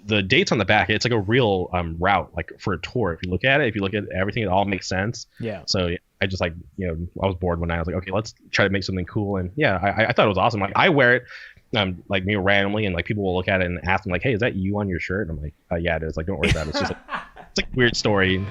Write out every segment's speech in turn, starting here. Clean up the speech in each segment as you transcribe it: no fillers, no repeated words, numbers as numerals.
the dates on the back, it's like a real route, like for a tour. If you look at it, if you look at everything, it all makes sense. Yeah. So yeah, I just like, I was bored one night. I was like, okay, let's try to make something cool. And yeah, I thought it was awesome. Like I wear it, like me randomly, and like people will look at it and ask me like, hey, is that you on your shirt? And I'm like, yeah, it is. Like, don't worry about it. It's just like, it's like a weird story.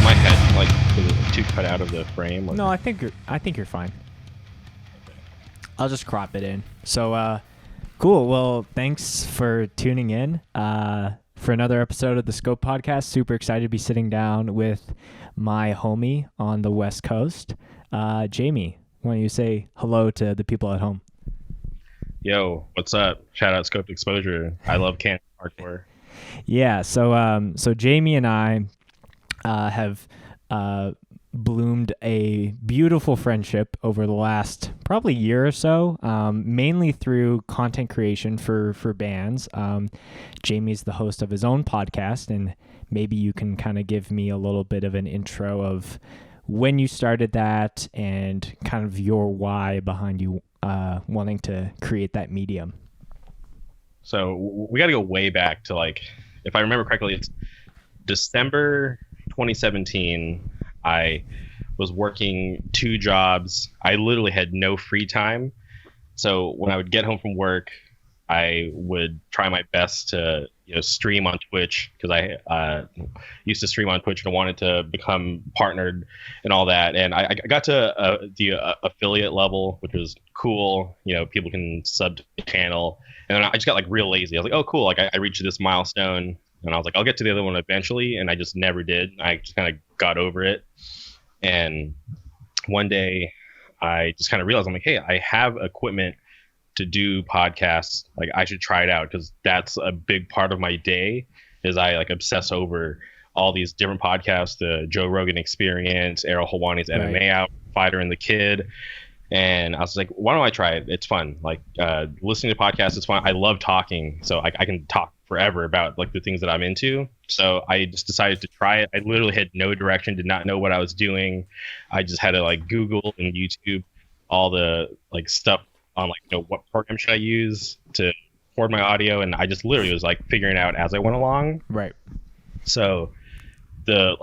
My head like too cut out of the frame. Like, No, I think you're fine. I'll just crop it in. So, cool. Well, thanks for tuning in for another episode of the Scope Podcast. Super excited to be sitting down with my homie on the West Coast, Jamie. Why don't you say hello to the people at home? yo, what's up? Shout out Scoped Exposure. I love Can hardcore. Yeah. So Jamie and I have bloomed a beautiful friendship over the last probably year or so, mainly through content creation for bands. Jamie's the host of his own podcast, and maybe you can kind of give me a little bit of an intro of when you started that and kind of your why behind you wanting to create that medium. So we got to go way back to, like, if I remember correctly, it's December 2017. I was working 2 jobs. I literally had no free time. So when I would get home from work, I would try my best to stream on Twitch, because I used to stream on Twitch and wanted to become partnered and all that. And I got to the affiliate level, which was cool. People can sub to the channel. And then I just got like real lazy. I was like, oh, cool. Like I reached this milestone, and I was like, I'll get to the other one eventually. And I just never did. I just kind of got over it. And one day I just kind of realized, I'm like, hey, I have equipment to do podcasts. Like, I should try it out, because that's a big part of my day, is I like obsess over all these different podcasts, the Joe Rogan Experience, Errol Hawani's MMA Out, Fighter and the Kid. And I was like, why don't I try it? It's fun. Like, listening to podcasts is fun. I love talking, so I can talk forever about like the things that I'm into. So I just decided to try it. I literally had no direction, did not know what I was doing. I just had to like Google and YouTube all the like stuff on like, what program should I use to record my audio, and I just literally was like figuring it out as I went along. Right. So the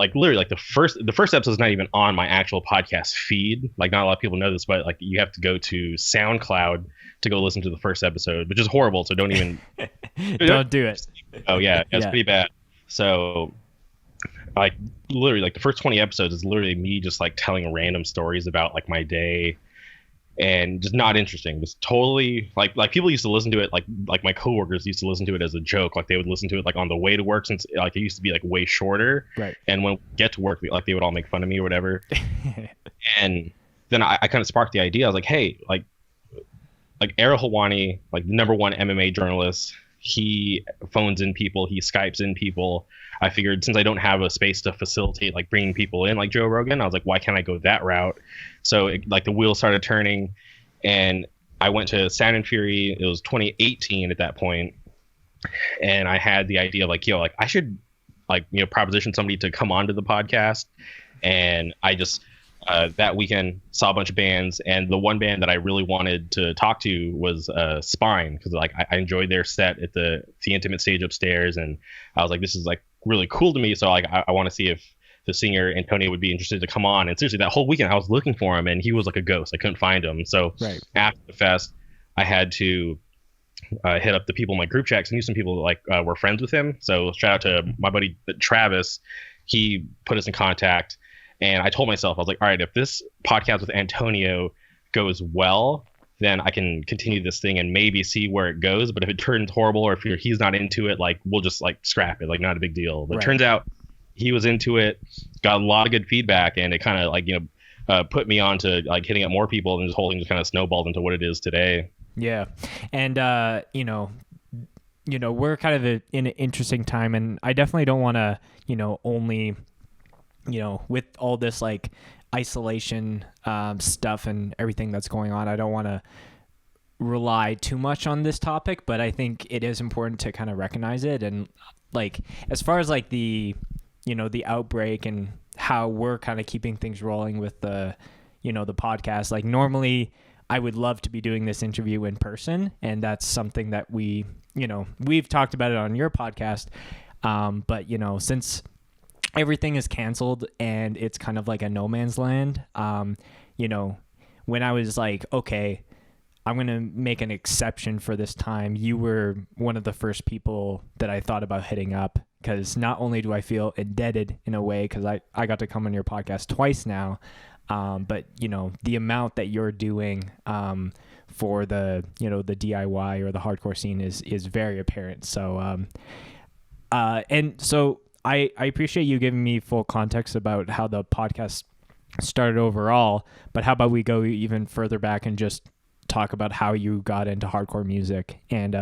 first episode is not even on my actual podcast feed. Like, not a lot of people know this, but like you have to go to SoundCloud to go listen to the first episode, which is horrible. So don't even don't do it. Oh yeah, it's pretty bad. So like literally like the first 20 episodes is literally me just like telling random stories about like my day, and just not interesting. Just totally like people used to listen to it, like my coworkers used to listen to it as a joke. Like they would listen to it like on the way to work, since like it used to be like way shorter. Right. And when we get to work, like they would all make fun of me or whatever. And then I kind of sparked the idea. I was like, hey, like Errol Hawani, like the #1 MMA journalist, he phones in people, he Skypes in people. I figured, since I don't have a space to facilitate like bringing people in like Joe Rogan, I was like, why can't I go that route? So like the wheels started turning, and I went to Sound and Fury. It was 2018 at that point, and I had the idea of like, like I should like proposition somebody to come onto the podcast. And I just that weekend saw a bunch of bands, and the one band that I really wanted to talk to was Spine, because like I enjoyed their set at the intimate stage upstairs, and I was like, this is like really cool to me. So like I want to see if the singer Antonio would be interested to come on. And seriously, that whole weekend I was looking for him, and he was like a ghost. I couldn't find him. So after the fest, I had to hit up the people in my group chat, because I knew some people that like were friends with him. So shout out to my buddy Travis. He put us in contact. And I told myself, I was like, all right, if this podcast with Antonio goes well, then I can continue this thing and maybe see where it goes. But if it turns horrible, or if he's not into it, like we'll just like scrap it, like not a big deal. But it turns out he was into it, got a lot of good feedback, and it kind of like, put me on to like hitting up more people, and this whole thing just kind of snowballed into what it is today. Yeah. And, we're kind of in an interesting time, and I definitely don't want to, only, with all this like isolation stuff and everything that's going on, I don't want to rely too much on this topic, but I think it is important to kind of recognize it. And like, as far as like the, the outbreak and how we're kind of keeping things rolling with the, the podcast, like normally I would love to be doing this interview in person. And that's something that we've talked about it on your podcast. But since everything is canceled and it's kind of like a no man's land, when I was like, okay, I'm going to make an exception for this time, you were one of the first people that I thought about hitting up, because not only do I feel indebted in a way, because I got to come on your podcast twice now, but, the amount that you're doing for the, the DIY or the hardcore scene is very apparent. So, and so I appreciate you giving me full context about how the podcast started overall, but how about we go even further back and just talk about how you got into hardcore music and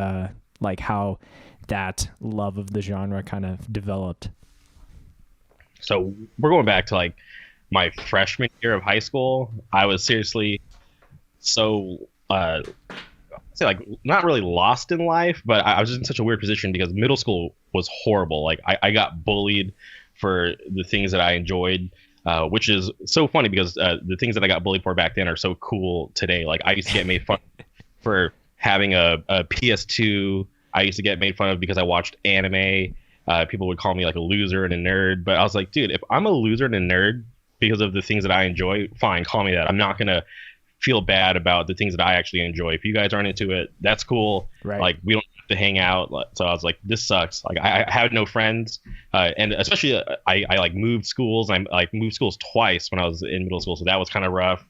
like how that love of the genre kind of developed. So we're going back to like my freshman year of high school. I was seriously so say like not really lost in life, but I was just in such a weird position because middle school was horrible. Like I got bullied for the things that I enjoyed. Which is so funny because the things that I got bullied for back then are so cool today. Like I used to get made fun for having a PS2. I used to get made fun of because I watched anime. People would call me like a loser and a nerd. But I was like, dude, if I'm a loser and a nerd because of the things that I enjoy, fine, call me that. I'm not going to feel bad about the things that I actually enjoy. If you guys aren't into it, that's cool. Right. Like we don't have to hang out. So I was like, this sucks. Like I had no friends, and especially I like moved schools. I like moved schools twice when I was in middle school, so that was kind of rough.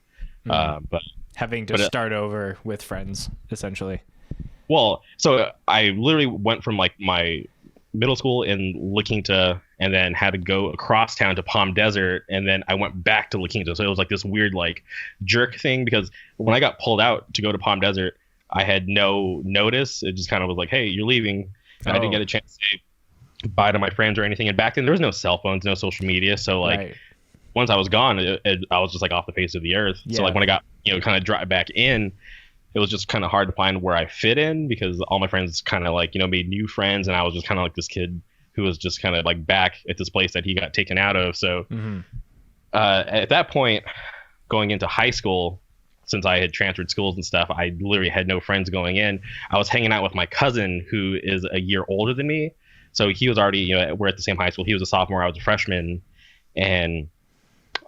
But having to start over with friends, essentially. Well, so I literally went from like my middle school in La Quinta and then had to go across town to Palm Desert, and then I went back to La Quinta. So it was like this weird like jerk thing, because when I got pulled out to go to Palm Desert, I had no notice. It just kind of was like, hey, you're leaving. And I didn't get a chance to say bye to my friends or anything. And back then there was no cell phones, no social media. So like once I was gone, I was just like off the face of the earth. Yeah. So like when I got, kind of dropped back in, it was just kind of hard to find where I fit in, because all my friends kind of like, made new friends. And I was just kind of like this kid who was just kind of like back at this place that he got taken out of. So at that point, going into high school, since I had transferred schools and stuff, I literally had no friends going in. I was hanging out with my cousin, who is a year older than me. So he was already, we're at the same high school. He was a sophomore, I was a freshman. And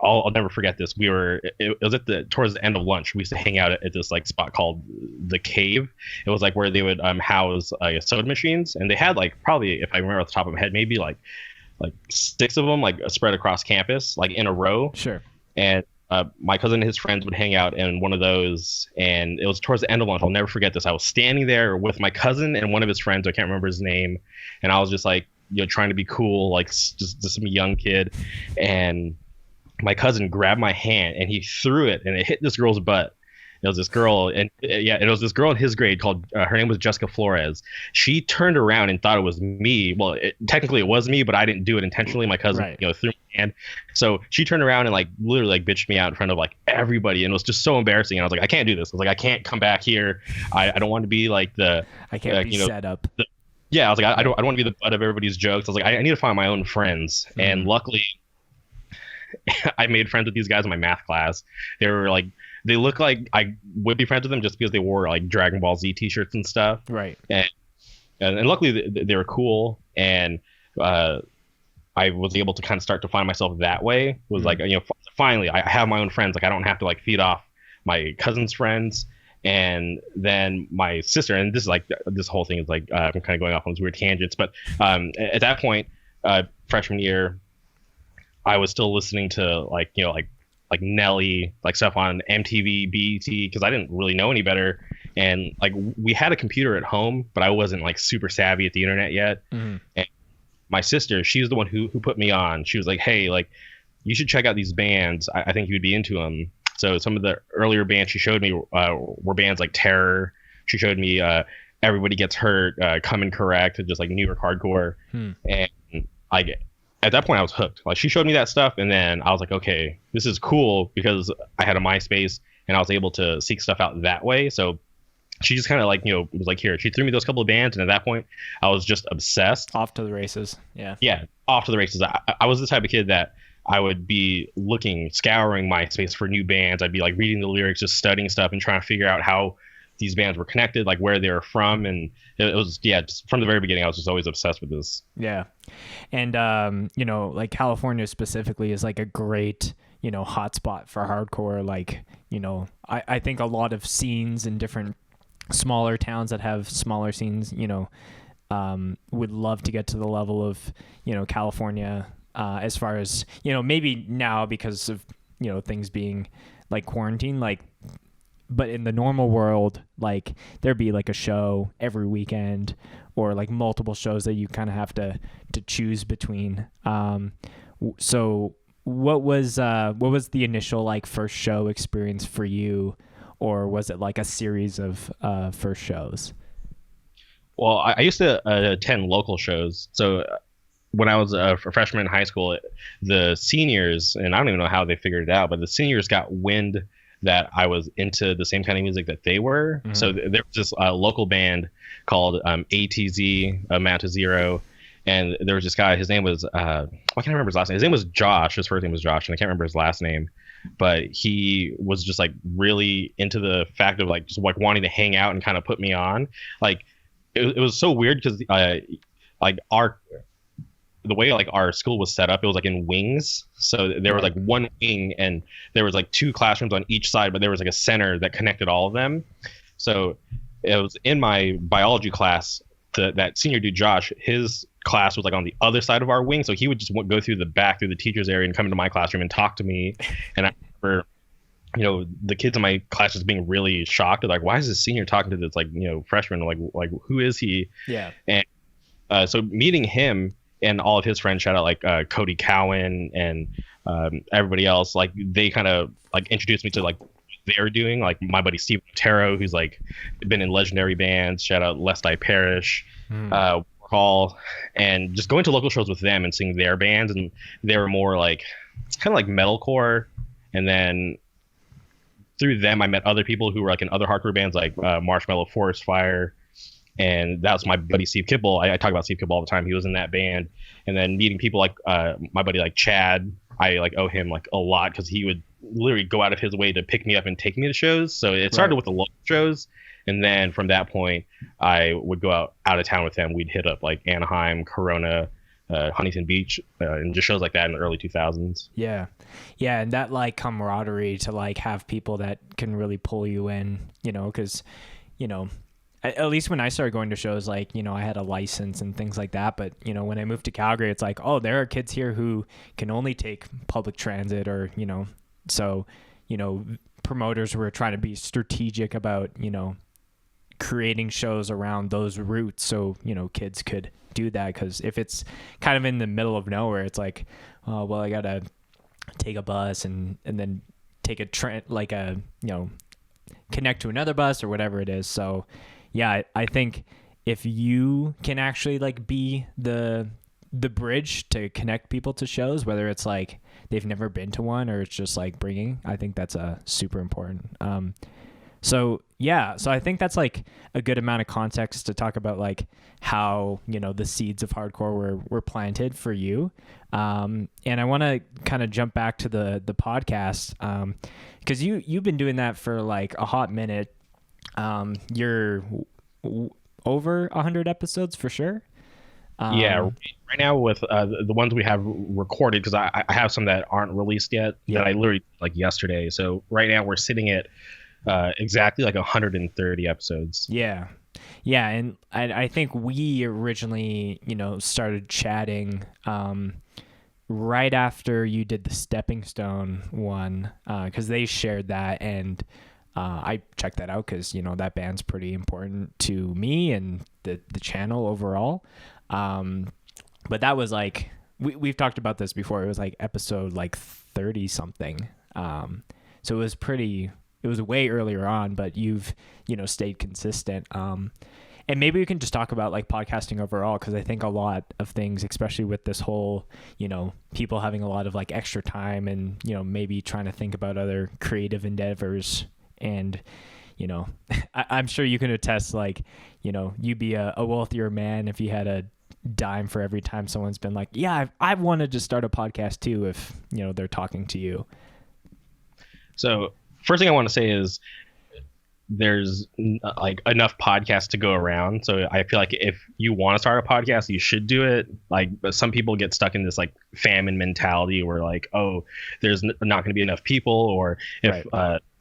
I'll never forget this. It was towards the end of lunch. We used to hang out at this like spot called the Cave. It was like where they would house soda machines, and they had like, probably, if I remember off the top of my head, maybe like 6 of them like spread across campus, like in a row. Sure. And my cousin and his friends would hang out in one of those, and it was towards the end of lunch. I'll never forget this. I was standing there with my cousin and one of his friends. I can't remember his name, and I was just like, trying to be cool, like just some young kid, and my cousin grabbed my hand and he threw it, and it hit this girl's butt. It was this girl, and it was this girl in his grade called, her name was Jessica Flores. She turned around and thought it was me. Well, technically it was me, but I didn't do it intentionally. My cousin, threw my hand. So she turned around and like literally like bitched me out in front of like everybody, and it was just so embarrassing. And I was like, I can't do this. I was like, I can't come back here. I don't want to be like I can't be set up. I was like, I don't want to be the butt of everybody's jokes. I was like, I need to find my own friends. And luckily, I made friends with these guys in my math class. They look like I would be friends with them just because they wore like Dragon Ball Z t-shirts and stuff. Right. And luckily they were cool. And I was able to kind of start to find myself that way. It was like, finally I have my own friends. Like I don't have to like feed off my cousin's friends. And then my sister, and this is like, this whole thing is like, I'm kind of going off on these weird tangents, but at that point, freshman year, I was still listening to like Nelly, like stuff on MTV, BET, because I didn't really know any better. And like we had a computer at home, but I wasn't like super savvy at the internet yet. And my sister, she was the one who put me on. She was like, hey, like you should check out these bands. I think you would be into them. So some of the earlier bands she showed me were bands like Terror. She showed me Everybody Gets Hurt, Come Incorrect, just like New York hardcore. And at that point I was hooked. Like she showed me that stuff, and then I was like, okay, this is cool, because I had a MySpace and I was able to seek stuff out that way. So she just kind of like, was like, here, she threw me those couple of bands. And at that point, I was just obsessed. Off to the races. Yeah. Yeah. Off to the races. I was the type of kid that I would be scouring MySpace for new bands. I'd be like reading the lyrics, just studying stuff and trying to figure out how these bands were connected, like where they were from. And it was, just from the very beginning, I was just always obsessed with this. Yeah. And, like California specifically is like a great, hotspot for hardcore. Like, I think a lot of scenes in different smaller towns that have smaller scenes, would love to get to the level of, California, as far as, maybe now because of, things being like quarantine, like, but in the normal world, like there'd be like a show every weekend or like multiple shows that you kind of have to choose between. So what was the initial like first show experience for you, or was it like a series of first shows? Well, I used to attend local shows. So when I was a freshman in high school, the seniors, and I don't even know how they figured it out, but the seniors got wind that I was into the same kind of music that they were. Mm-hmm. So there was this local band called ATZ, Amount to Zero. And there was this guy, his name was, I can't remember his last name. His name was Josh. His first name was Josh, and I can't remember his last name. But he was just like really into the fact of like just like wanting to hang out and kind of put me on. Like it was so weird because like the way like our school was set up, it was like in wings. So there was like one wing and there was like two classrooms on each side, but there was like a center that connected all of them. So it was in my biology class, that senior dude, Josh, his class was like on the other side of our wing. So he would just go through the back, through the teacher's area and come into my classroom and talk to me. And I remember, the kids in my class just being really shocked. Like, why is this senior talking to this like, freshman? Like who is he? Yeah. And so meeting him, and all of his friends, shout out like Cody Cowan and everybody else, like they kind of like introduced me to like what they're doing. Like my buddy Steve Otero, who's like been in legendary bands, shout out Lest I Perish, Call, and just going to local shows with them and seeing their bands, and they were more like kind of like metalcore. And then through them, I met other people who were like in other hardcore bands like Marshmallow Forest Fire. And that was my buddy Steve Kibble. I talk about Steve Kibble all the time. He was in that band. And then meeting people like my buddy like Chad, I like owe him like a lot because he would literally go out of his way to pick me up and take me to shows. So it started with the local shows, and then from that point, I would go out of town with him. We'd hit up like Anaheim, Corona, Huntington Beach, and just shows like that in the early 2000s. Yeah, and that like camaraderie to like have people that can really pull you in, because at least when I started going to shows, like, I had a license and things like that. But, when I moved to Calgary, it's like, oh, there are kids here who can only take public transit or, so, promoters were trying to be strategic about, creating shows around those routes. So, kids could do that. Because if it's kind of in the middle of nowhere, it's like, oh, well, I got to take a bus and then take a connect to another bus or whatever it is. So, yeah, I think if you can actually like be the bridge to connect people to shows, whether it's like they've never been to one or it's just like bringing, I think that's super important. So I think that's like a good amount of context to talk about like how, the seeds of hardcore were planted for you. And I want to kind of jump back to the podcast, because you've been doing that for like a hot minute. You're over 100 episodes for sure. Yeah, right now with the ones we have recorded, because I have some that aren't released yet that I literally like yesterday. So right now we're sitting at exactly like 130 episodes. Yeah, and I think we originally started chatting right after you did the Stepping Stone one, because they shared that, and I checked that out because that band's pretty important to me and the channel overall. But that was like we've talked about this before. It was like episode like 30 something. So it was way earlier on, but you've stayed consistent. And maybe we can just talk about like podcasting overall, because I think a lot of things, especially with this whole, people having a lot of like extra time and, maybe trying to think about other creative endeavors and, I'm sure you can attest, like, you'd be a wealthier man if you had a dime for every time someone's been like, yeah, I've wanted to start a podcast too, if, they're talking to you. So first thing I want to say is there's like enough podcasts to go around. So I feel like if you want to start a podcast, you should do it. Like, but some people get stuck in this like famine mentality where like, oh, there's not going to be enough people, or if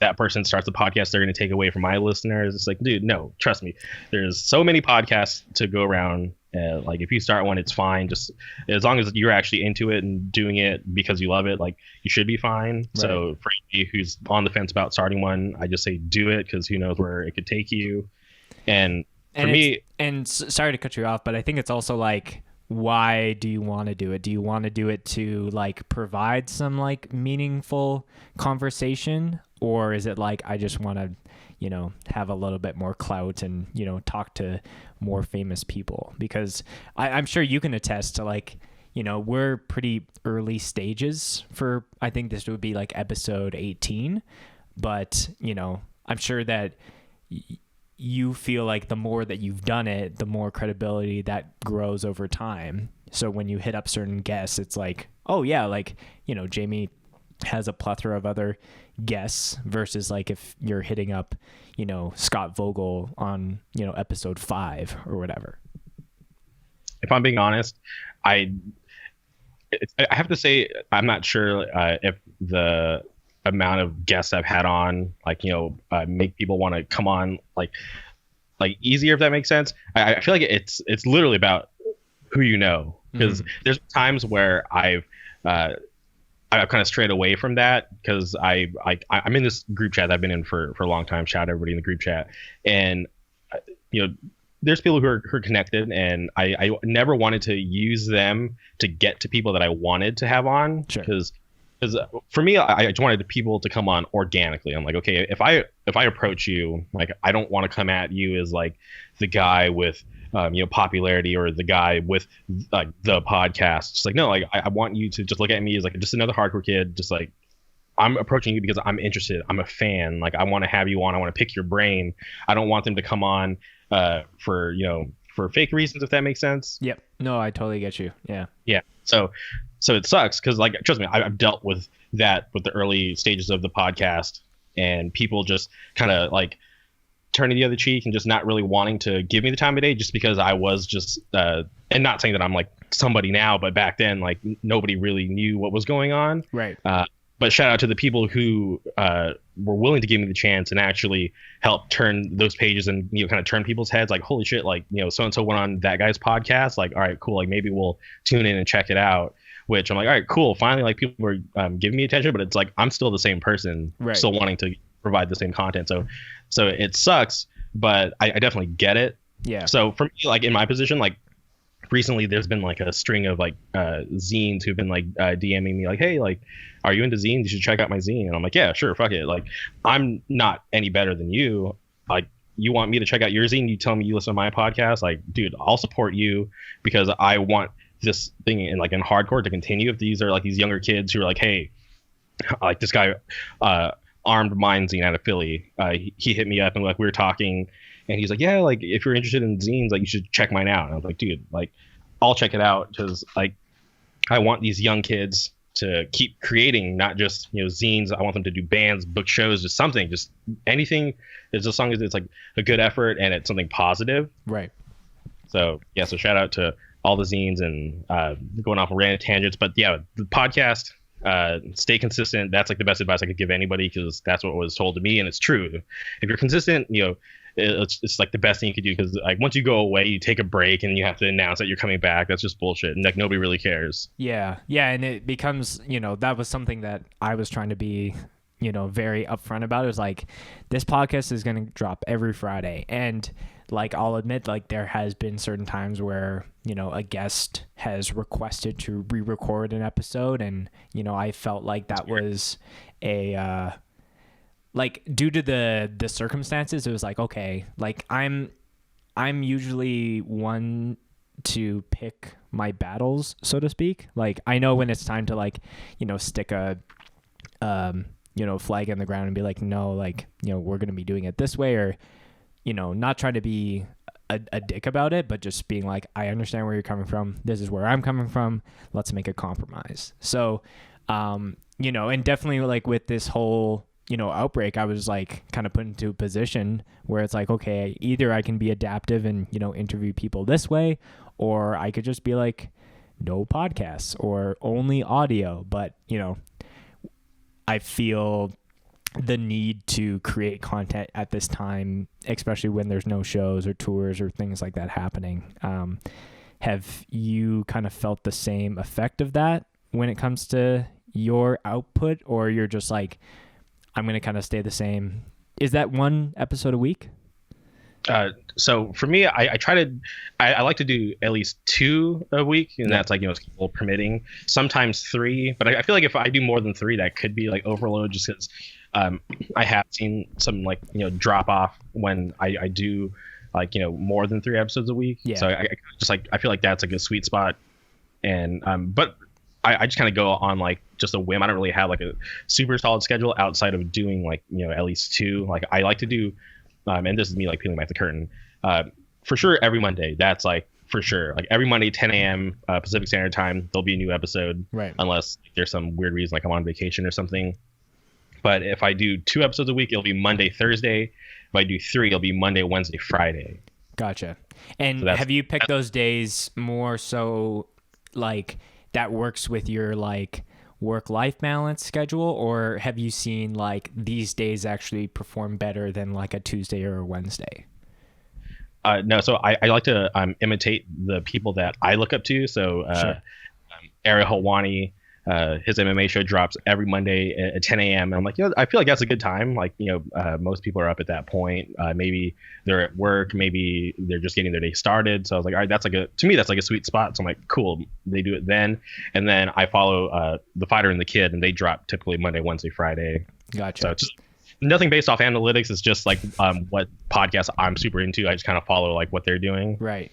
that person starts a podcast, they're going to take away from my listeners. It's like, dude, no, trust me. There's so many podcasts to go around. Like if you start one, it's fine. Just as long as you're actually into it and doing it because you love it, like you should be fine. Right. So for anybody who's on the fence about starting one, I just say do it, because who knows where it could take you. And for me, and sorry to cut you off, but I think it's also like, why do you want to do it? Do you want to do it to like provide some like meaningful conversation, or is it like, I just want to have a little bit more clout and, talk to more famous people? Because I'm sure you can attest to like, we're pretty early stages for, I think this would be like episode 18, but, I'm sure that you feel like the more that you've done it, the more credibility that grows over time. So when you hit up certain guests, it's like, oh yeah, like, Jamie has a plethora of other guests, versus like if you're hitting up, Scott Vogel on, episode 5 or whatever. If I'm being honest, I have to say, I'm not sure if the amount of guests I've had on, like, make people want to come on like easier, if that makes sense. I feel like it's literally about who you know, because there's times where I've kind of strayed away from that, because I'm in this group chat that I've been in for a long time. Shout out everybody in the group chat. And, there's people who are connected, and I never wanted to use them to get to people that I wanted to have on. Because for me, I just wanted the people to come on organically. I'm like, okay, if I approach you, like, I don't want to come at you as like the guy with popularity, or the guy with like the podcast. It's like, no, like I want you to just look at me as like just another hardcore kid. Just like, I'm approaching you because I'm interested. I'm a fan. Like, I want to have you on. I want to pick your brain. I don't want them to come on for fake reasons, if that makes sense. Yep. No, I totally get you. Yeah. Yeah. So it sucks, because like, trust me, I've dealt with that with the early stages of the podcast, and people just kind of like turning the other cheek and just not really wanting to give me the time of day, just because I was just and not saying that I'm like somebody now, but back then, like, nobody really knew what was going on. Right. But shout out to the people who were willing to give me the chance and actually help turn those pages and kind of turn people's heads. Like, holy shit, like, so and so went on that guy's podcast. Like, all right, cool. Like, maybe we'll tune in and check it out. Which I'm like, all right, cool. Finally, like, people are giving me attention, but it's like, I'm still the same person, right, still wanting to provide the same content. So it sucks, but I definitely get it. Yeah. So for me, like, in my position, like, recently there's been like a string of like zines who've been like DMing me like, hey, like, are you into zines? You should check out my zine. And I'm like, yeah, sure, fuck it. Like, I'm not any better than you. Like, you want me to check out your zine? You tell me you listen to my podcast. Like, dude, I'll support you, because I want this thing in hardcore to continue. If these are like these younger kids who are like, hey, like this guy Armed Mind zine out of Philly, he hit me up and like we were talking, and he's like, yeah, like if you're interested in zines, like you should check mine out. And I was like, dude, like I'll check it out, because like I want these young kids to keep creating, not just zines. I want them to do bands, book shows, just something, just anything, as long as it's like a good effort and it's something positive. Right. So yeah, so shout out to all the zines, and going off on random tangents, but yeah, the podcast, stay consistent. That's like the best advice I could give anybody, because that's what was told to me, and it's true. If you're consistent, it's like the best thing you could do, because like once you go away, you take a break and you have to announce that you're coming back. That's just bullshit, and like nobody really cares. Yeah, and it becomes that was something that I was trying to be very upfront about. It was like, this podcast is going to drop every Friday, and like I'll admit, like there has been certain times where a guest has requested to re-record an episode, and I felt like that was a like, due to the circumstances, it was like, okay, like I'm usually one to pick my battles, so to speak. Like, I know when it's time to like stick a flag in the ground and be like, no, like, we're going to be doing it this way, or, not try to be a dick about it, but just being like, I understand where you're coming from. This is where I'm coming from. Let's make a compromise. So, and definitely like with this whole, outbreak, I was like kind of put into a position where it's like, okay, either I can be adaptive and, interview people this way, or I could just be like, no podcasts or only audio. But, I feel the need to create content at this time, especially when there's no shows or tours or things like that happening. Have you kind of felt the same effect of that when it comes to your output, or you're just like, I'm going to kind of stay the same? Is that one episode a week? So for me, I like to do at least 2 a week, and that's like, schedule permitting, sometimes 3, but I feel like if I do more than 3, that could be like overload, just because I have seen some like, drop off when I do like, more than 3 episodes a week. So I feel like that's like a sweet spot. And but I just kind of go on like just a whim. I don't really have like a super solid schedule outside of doing like, at least 2. Like I like to do, and this is me like peeling back the curtain, for sure every Monday. That's like for sure, like every Monday 10 a.m. Pacific Standard Time, there'll be a new episode, right? Unless there's some weird reason like I'm on vacation or something. But if I do 2 episodes a week, it'll be Monday, Thursday. If I do 3, it'll be Monday, Wednesday, Friday. Gotcha. And so have you picked those days more so like that works with your like work-life balance schedule, or have you seen like these days actually perform better than like a Tuesday or a Wednesday? No, so I like to imitate the people that I look up to. So Sure. Ariel Helwani, his MMA show drops every Monday at 10 a.m. And I'm like, I feel like that's a good time. Like, most people are up at that point. Maybe they're at work, maybe they're just getting their day started. So I was like, all right, to me, that's like a sweet spot. So I'm like, cool, they do it then. And then I follow The Fighter and the Kid, and they drop typically Monday, Wednesday, Friday. Gotcha. So it's just nothing based off analytics. It's just like what podcasts I'm super into. I just kind of follow like what they're doing. Right.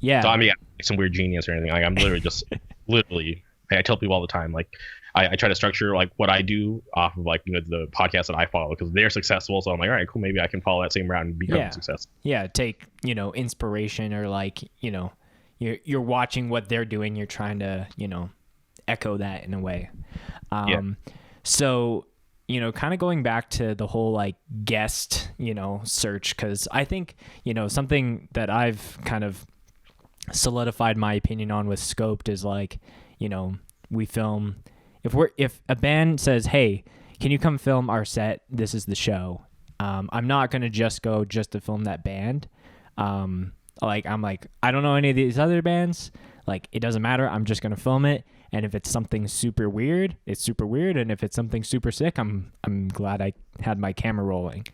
Yeah. So I'm like some weird genius or anything. Like I'm literally just I tell people all the time, like I try to structure like what I do off of like the podcasts that I follow, because they're successful. So I'm like, all right, cool, maybe I can follow that same route and become successful. Yeah, take inspiration, or like you're watching what they're doing, you're trying to echo that in a way. So kind of going back to the whole like guest search, because I think something that I've kind of solidified my opinion on with Scoped is like, we film, if a band says, hey, can you come film our set? This is the show. I'm not going to just go just to film that band. I'm like, I don't know any of these other bands. Like, it doesn't matter. I'm just going to film it. And if it's something super weird, it's super weird. And if it's something super sick, I'm glad I had my camera rolling.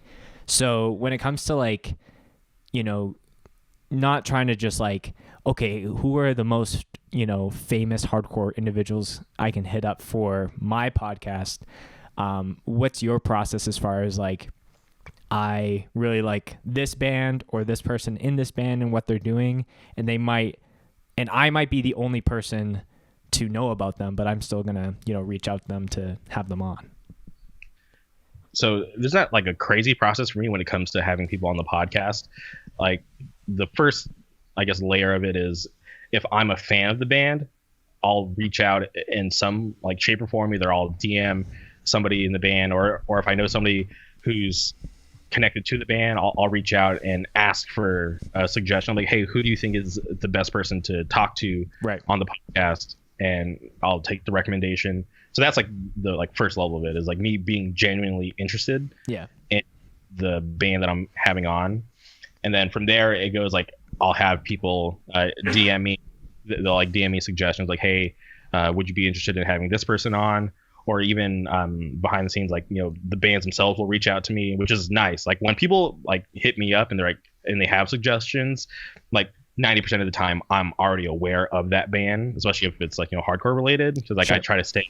So when it comes to like, not trying to just like, okay, who are the most, famous hardcore individuals I can hit up for my podcast? What's your process as far as like, I really like this band or this person in this band and what they're doing, and I might be the only person to know about them, but I'm still gonna, reach out to them to have them on. So there's not like a crazy process for me when it comes to having people on the podcast. Like the first, I guess, layer of it is, if I'm a fan of the band, I'll reach out in some like shape or form. Either I'll DM somebody in the band, or if I know somebody who's connected to the band, I'll reach out and ask for a suggestion. I'm like, hey, who do you think is the best person to talk to on the podcast? And I'll take the recommendation. So that's like the like first level of it, is like me being genuinely interested in the band that I'm having on. And then from there it goes like, I'll have people DM me. They'll like DM me suggestions like, hey, would you be interested in having this person on? Or even behind the scenes, like, the bands themselves will reach out to me, which is nice. Like when people like hit me up and they're like, and they have suggestions, like 90% of the time I'm already aware of that band, especially if it's like, hardcore related. Because like, sure, I try to stay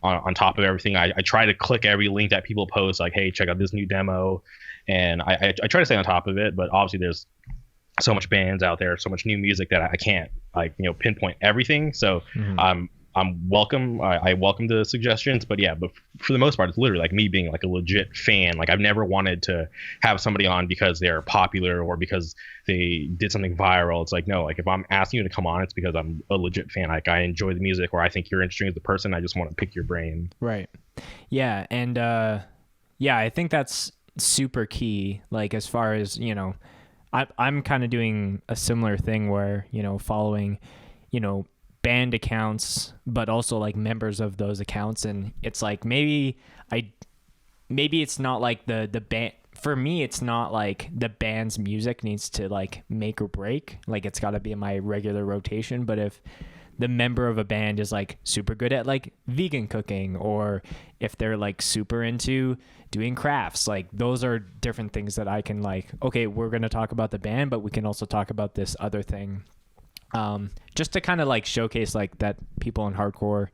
on top of everything. I try to click every link that people post, like, hey, check out this new demo. And I try to stay on top of it, but obviously there's so much bands out there, so much new music that I can't like, pinpoint everything. So I'm welcome. I welcome the suggestions, but yeah, but for the most part, it's literally like me being like a legit fan. Like I've never wanted to have somebody on because they're popular or because they did something viral. It's like, no, like if I'm asking you to come on, it's because I'm a legit fan. Like I enjoy the music or I think you're interesting as a person. I just want to pick your brain. Right. Yeah. And, yeah, I think that's super key. Like as far as, I'm kind of doing a similar thing where, following, band accounts, but also like members of those accounts. And it's like, maybe it's not like the band, for me, it's not like the band's music needs to like make or break. Like it's gotta be in my regular rotation. But if the member of a band is like super good at like vegan cooking, or if they're like super into doing crafts, like those are different things that I can like, okay, we're going to talk about the band, but we can also talk about this other thing. Just to kind of like showcase like that people in hardcore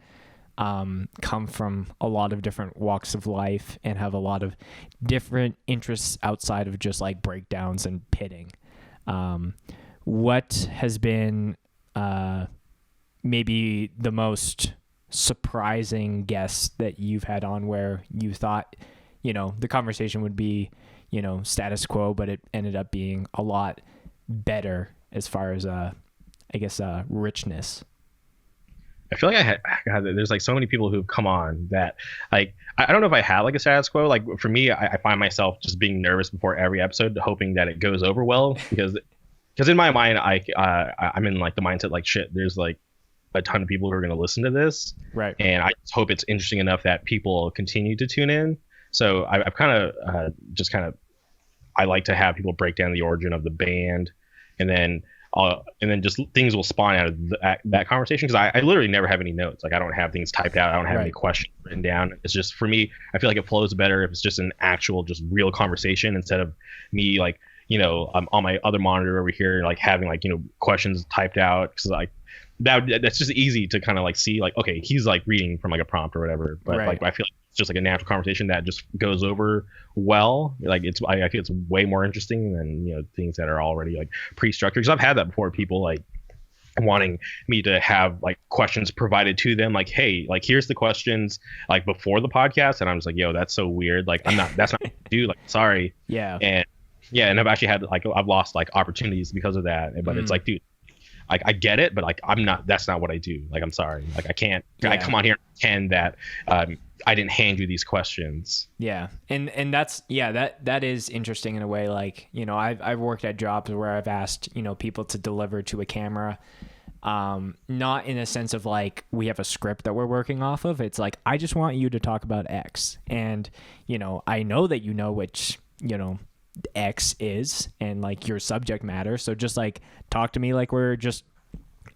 come from a lot of different walks of life and have a lot of different interests outside of just like breakdowns and pitting. What has been maybe the most surprising guest that you've had on where you thought, the conversation would be, status quo, but it ended up being a lot better as far as, richness? I feel like there's like so many people who've come on that like, I don't know if I have like a status quo. Like for me, I find myself just being nervous before every episode, hoping that it goes over well because in my mind, I'm in like the mindset, like shit, there's like a ton of people who are going to listen to this. Right. And I just hope it's interesting enough that people continue to tune in. So I've kind of I like to have people break down the origin of the band, and then just things will spawn out of that conversation. Cause I literally never have any notes. Like I don't have things typed out. I don't have any questions written down. It's just, for me, I feel like it flows better if it's just an actual, just real conversation instead of me like, I'm on my other monitor over here, like having like, questions typed out. Cause like, that's just easy to kind of like see like, okay, he's like reading from like a prompt or whatever, but like I feel like it's just like a natural conversation that just goes over well. Like I feel it's way more interesting than things that are already like pre-structured, because I've had that before, people like wanting me to have like questions provided to them, like, hey, like here's the questions like before the podcast, and I'm just like, yo, that's so weird, like that's not what I do, like sorry. And I've actually had like I've lost like opportunities because of that, but it's like, dude, like I get it, but like that's not what I do. Like I'm sorry. Like I can't I come on here and pretend that I didn't hand you these questions. Yeah. And that's that is interesting in a way. Like, I've worked at jobs where I've asked, people to deliver to a camera. Not in a sense of like we have a script that we're working off of. It's like, I just want you to talk about X. And, I know that which, X is and like your subject matter, so just like talk to me like we're just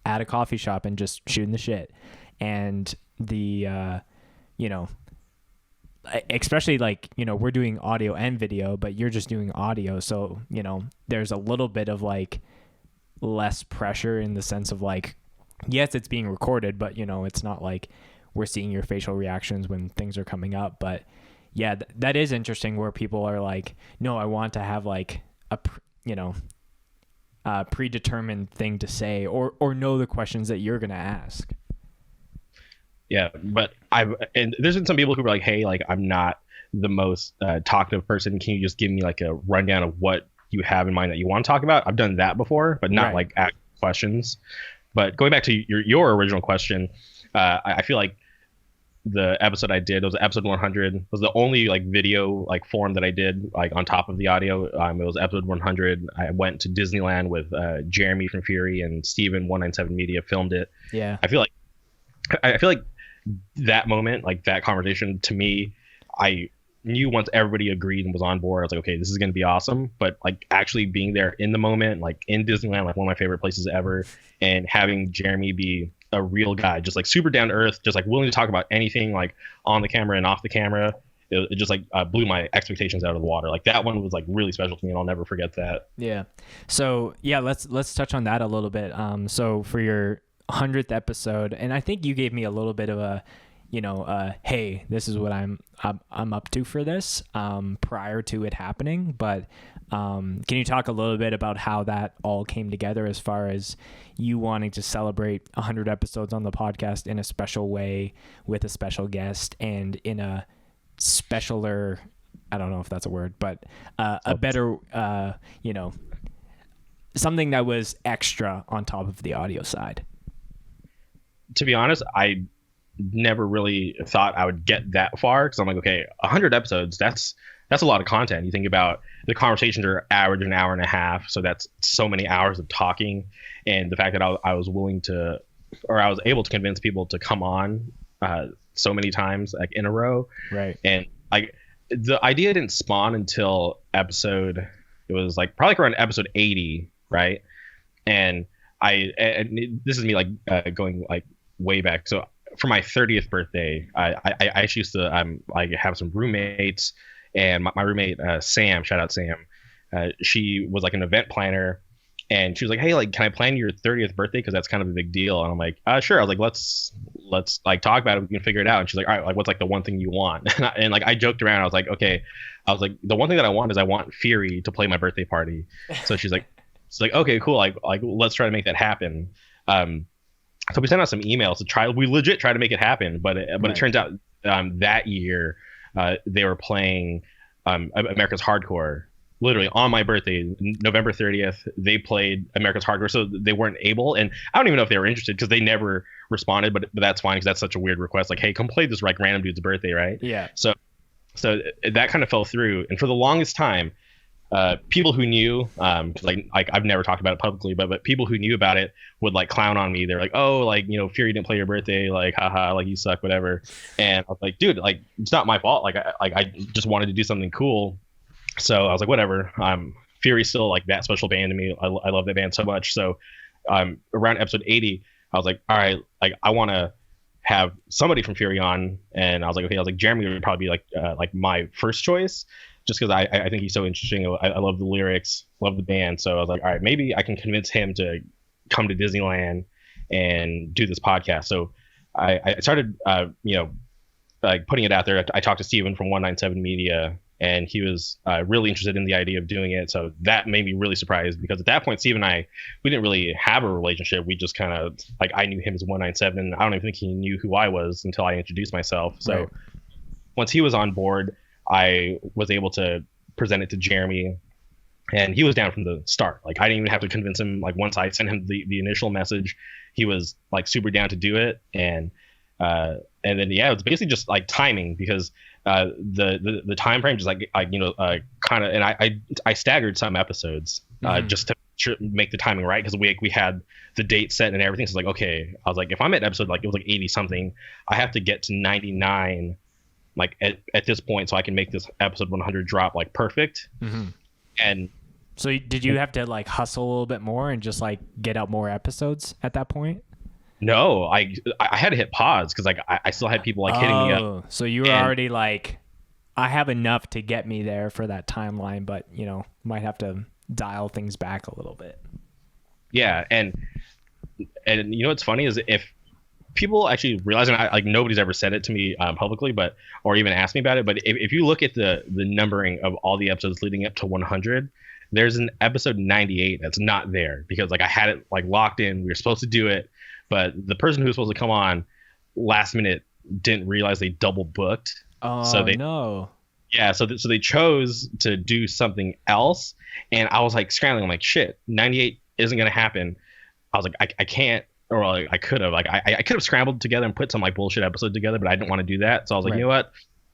at a coffee shop and just shooting the shit. And the especially like we're doing audio and video, but you're just doing audio, so there's a little bit of like less pressure in the sense of like, yes, it's being recorded, but it's not like we're seeing your facial reactions when things are coming up. But yeah, that is interesting where people are like, no, I want to have like a predetermined thing to say or know the questions that you're going to ask. Yeah, but and there's been some people who were like, hey, like I'm not the most talkative person. Can you just give me like a rundown of what you have in mind that you want to talk about? I've done that before, but not like ask questions. But going back to your original question, I feel like the episode I did, it was episode 100, was the only like video like form that I did like on top of the audio. It was episode 100. I went to Disneyland with Jeremy from Fury and Steven 197 Media, filmed it. Yeah. I feel like that moment, like that conversation, to me, I knew once everybody agreed and was on board, I was like, okay, this is going to be awesome. But like actually being there in the moment, like in Disneyland, like one of my favorite places ever, and having Jeremy be a real guy, just like super down to earth, just like willing to talk about anything, like on the camera and off the camera, it just like blew my expectations out of the water. Like that one was like really special to me, and I'll never forget that. Yeah. So yeah, let's touch on that a little bit. So for your 100th episode, and I think you gave me a little bit of a hey, this is what I'm up to for this prior to it happening. But can you talk a little bit about how that all came together as far as you wanting to celebrate 100 episodes on the podcast in a special way with a special guest and in a specialer, I don't know if that's a word, but a better, something that was extra on top of the audio side? To be honest, I never really thought I would get that far, because I'm like, okay, 100 episodes, that's a lot of content. You think about the conversations are average an hour and a half, so that's so many hours of talking. And the fact that I was willing to, or I was able to convince people to come on so many times, like in a row. Right. And like the idea didn't spawn until it was like probably around episode 80, right? And this is me like going like way back. So for my 30th birthday, I actually used to like have some roommates, and my roommate Sam, shout out Sam, she was like an event planner, and she was like, hey, like, can I plan your 30th birthday, because that's kind of a big deal? And I'm like, sure. I was like, let's like talk about it, we can figure it out. And she's like, all right, like what's like the one thing you want? And like I joked around, I was like, okay, I was like, the one thing that I want is I want Fury to play my birthday party. So she's like okay, cool, like let's try to make that happen. So we sent out some emails to try. We legit tried to make it happen, but it turns out that year they were playing America's Hardcore. Literally on my birthday, November 30th, they played America's Hardcore, so they weren't able. And I don't even know if they were interested, because they never responded. But that's fine, because that's such a weird request. Like, hey, come play this like random dude's birthday, right? Yeah. So that kind of fell through, and for the longest time, people who knew, like I've never talked about it publicly, but people who knew about it would like clown on me. They're like, oh, like, Fury didn't play your birthday, like, haha, like you suck, whatever. And I was like, dude, like it's not my fault. Like I just wanted to do something cool. So I was like, whatever. Fury's still like that special band to me. I love that band so much. So around episode 80, I was like, all right, like I want to have somebody from Fury on. And I was like, Jeremy would probably be like my first choice, just because I think he's so interesting. I love the lyrics, love the band. So I was like, all right, maybe I can convince him to come to Disneyland and do this podcast. So I started, like putting it out there. I talked to Steven from 197 Media, and he was really interested in the idea of doing it. So that made me really surprised, because at that point, Steve and I, we didn't really have a relationship. We just kind of, like, I knew him as 197. I don't even think he knew who I was until I introduced myself. So right. Once he was on board, I was able to present it to Jeremy, and he was down from the start. Like, I didn't even have to convince him. Like, once I sent him the initial message, he was like super down to do it. And then it was basically just like timing, because the time frame just kind of, and I staggered some episodes just to make the timing right, because we had the date set and everything. So it's like, okay, I was like, if I'm at episode, like it was like 80 something, I have to get to 99 like at this point, so I can make this episode 100 drop like perfect. Mm-hmm. And so did you have to like hustle a little bit more and just like get out more episodes at that point? No, I had to hit pause, because like I still had people like hitting me up. So you were already like, I have enough to get me there for that timeline, but might have to dial things back a little bit. Yeah, and what's funny is, if people actually realize, and like nobody's ever said it to me publicly, or even asked me about it, but if you look at the numbering of all the episodes leading up to 100, there's an episode 98 that's not there, because like I had it like locked in, we were supposed to do it, but the person who was supposed to come on last minute didn't realize they double booked. No. Yeah, so they chose to do something else, and I was like scrambling. I'm like, shit, 98 isn't gonna happen. I was like, I can't. Or like I could have scrambled together and put some like bullshit episode together, but I didn't want to do that. So I was like, right. You know what?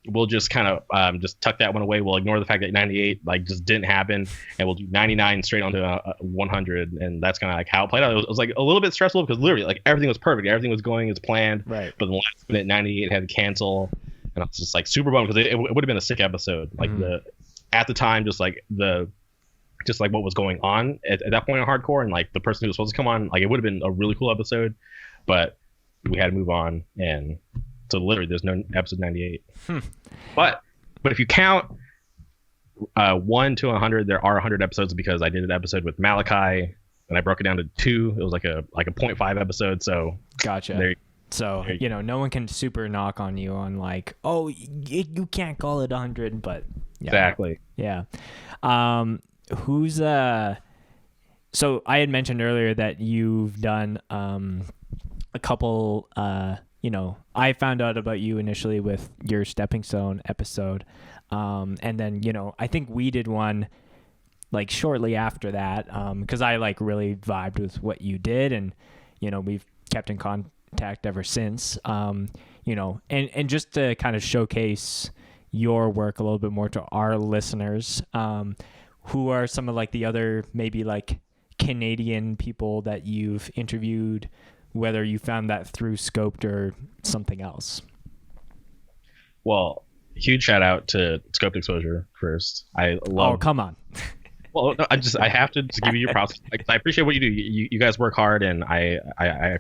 We'll just kind of just tuck that one away. We'll ignore the fact that 98 like just didn't happen, and we'll do 99 straight onto 100, and that's kind of like how it played out. It was like a little bit stressful, because literally like everything was perfect, everything was going as planned. Right. But the last minute, 98 had to cancel, and I was just like super bummed, because it would have been a sick episode. Like at the time, just like what was going on at that point in hardcore, and like the person who was supposed to come on, like it would have been a really cool episode, but we had to move on, and so literally there's no episode 98. But if you count 1 to 100, there are 100 episodes, because I did an episode with Malachi, and I broke it down to 2. It was like a 0.5 episode. So gotcha. So, no one can super knock on you on like, oh, you can't call it 100, but yeah. Exactly. Yeah. Who's so I had mentioned earlier that you've done a couple I found out about you initially with your Stepping Stone episode. And then, I think we did one like shortly after that, because I like really vibed with what you did, and we've kept in contact ever since. And just to kind of showcase your work a little bit more to our listeners, who are some of like the other maybe like Canadian people that you've interviewed, whether you found that through Scoped or something else? Well, huge shout out to Scoped Exposure first. I love. Oh, come on. Well, no, I have to just give you your props. Like, I appreciate what you do. You guys work hard, and I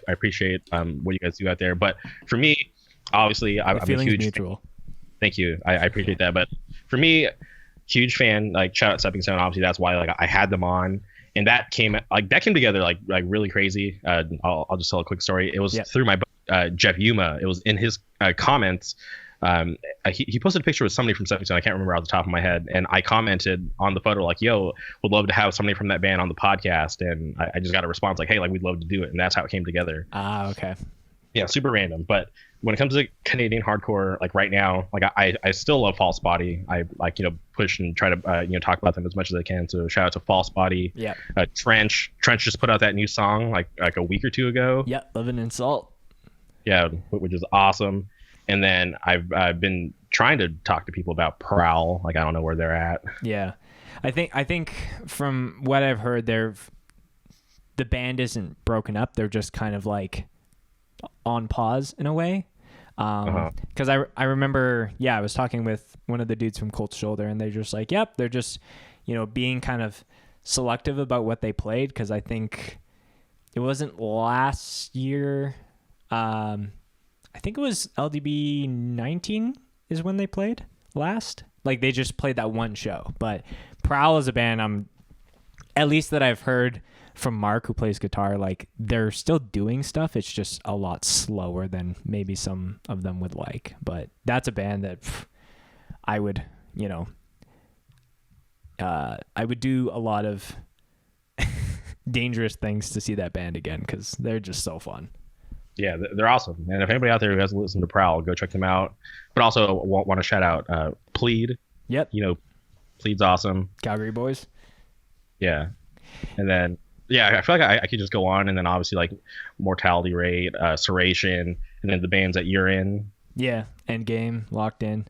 appreciate what you guys do out there. But for me, obviously, I'm a huge mutual. Thank you. I appreciate that. But for me, huge fan. Like, shout out Stepping Stone. Obviously, that's why like I had them on, and that came together like really crazy. I'll just tell a quick story. It was through my Jeff Yuma. It was in his comments. He posted a picture with somebody from Stepping Stone. I can't remember off the top of my head, and I commented on the photo like, "Yo, would love to have somebody from that band on the podcast." And I just got a response like, "Hey, like we'd love to do it," and that's how it came together. Okay. Yeah, super random. But when it comes to Canadian hardcore, like right now, like I still love False Body. I like push and try to talk about them as much as I can. So shout out to False Body. Yeah. Trench just put out that new song like a week or two ago. Yeah, Living in Salt. Yeah, which is awesome. And then I've been trying to talk to people about Prowl. Like I don't know where they're at. Yeah, I think from what I've heard, the band isn't broken up. They're just kind of like on pause in a way. Because I remember, I was talking with one of the dudes from Cold Shoulder, and they're just like, yep, they're just being kind of selective about what they played. Because I think it wasn't last year. I think it was LDB 19 is when they played last. Like they just played that one show. But Prowl is a band at least that I've heard from Mark, who plays guitar, like they're still doing stuff. It's just a lot slower than maybe some of them would like. But that's a band that I would, I would do a lot of dangerous things to see that band again because they're just so fun. Yeah, they're awesome. And if anybody out there who hasn't listened to Prowl, go check them out. But also want to shout out Plead. Yep. Plead's awesome. Calgary boys. Yeah. And then, I feel like I could just go on. And then obviously like Mortality Rate, Serration, and then the bands that you're in. Yeah, Endgame, Locked In.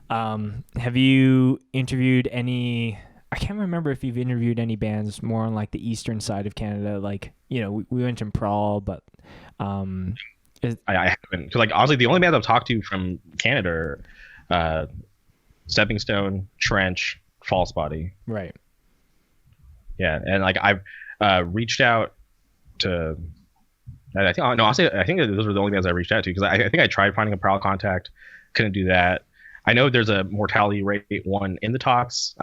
Have you interviewed any... I can't remember if you've interviewed any bands more on like the eastern side of Canada. Like, we mentioned Prowl, but I haven't. Because like honestly, the only bands I've talked to from Canada are Stepping Stone, Trench, False Body. Right. Yeah, and like I've reached out to. I think those were the only bands I reached out to because I think I tried finding a Prowl contact, couldn't do that. I know there's a Mortality Rate one in the talks.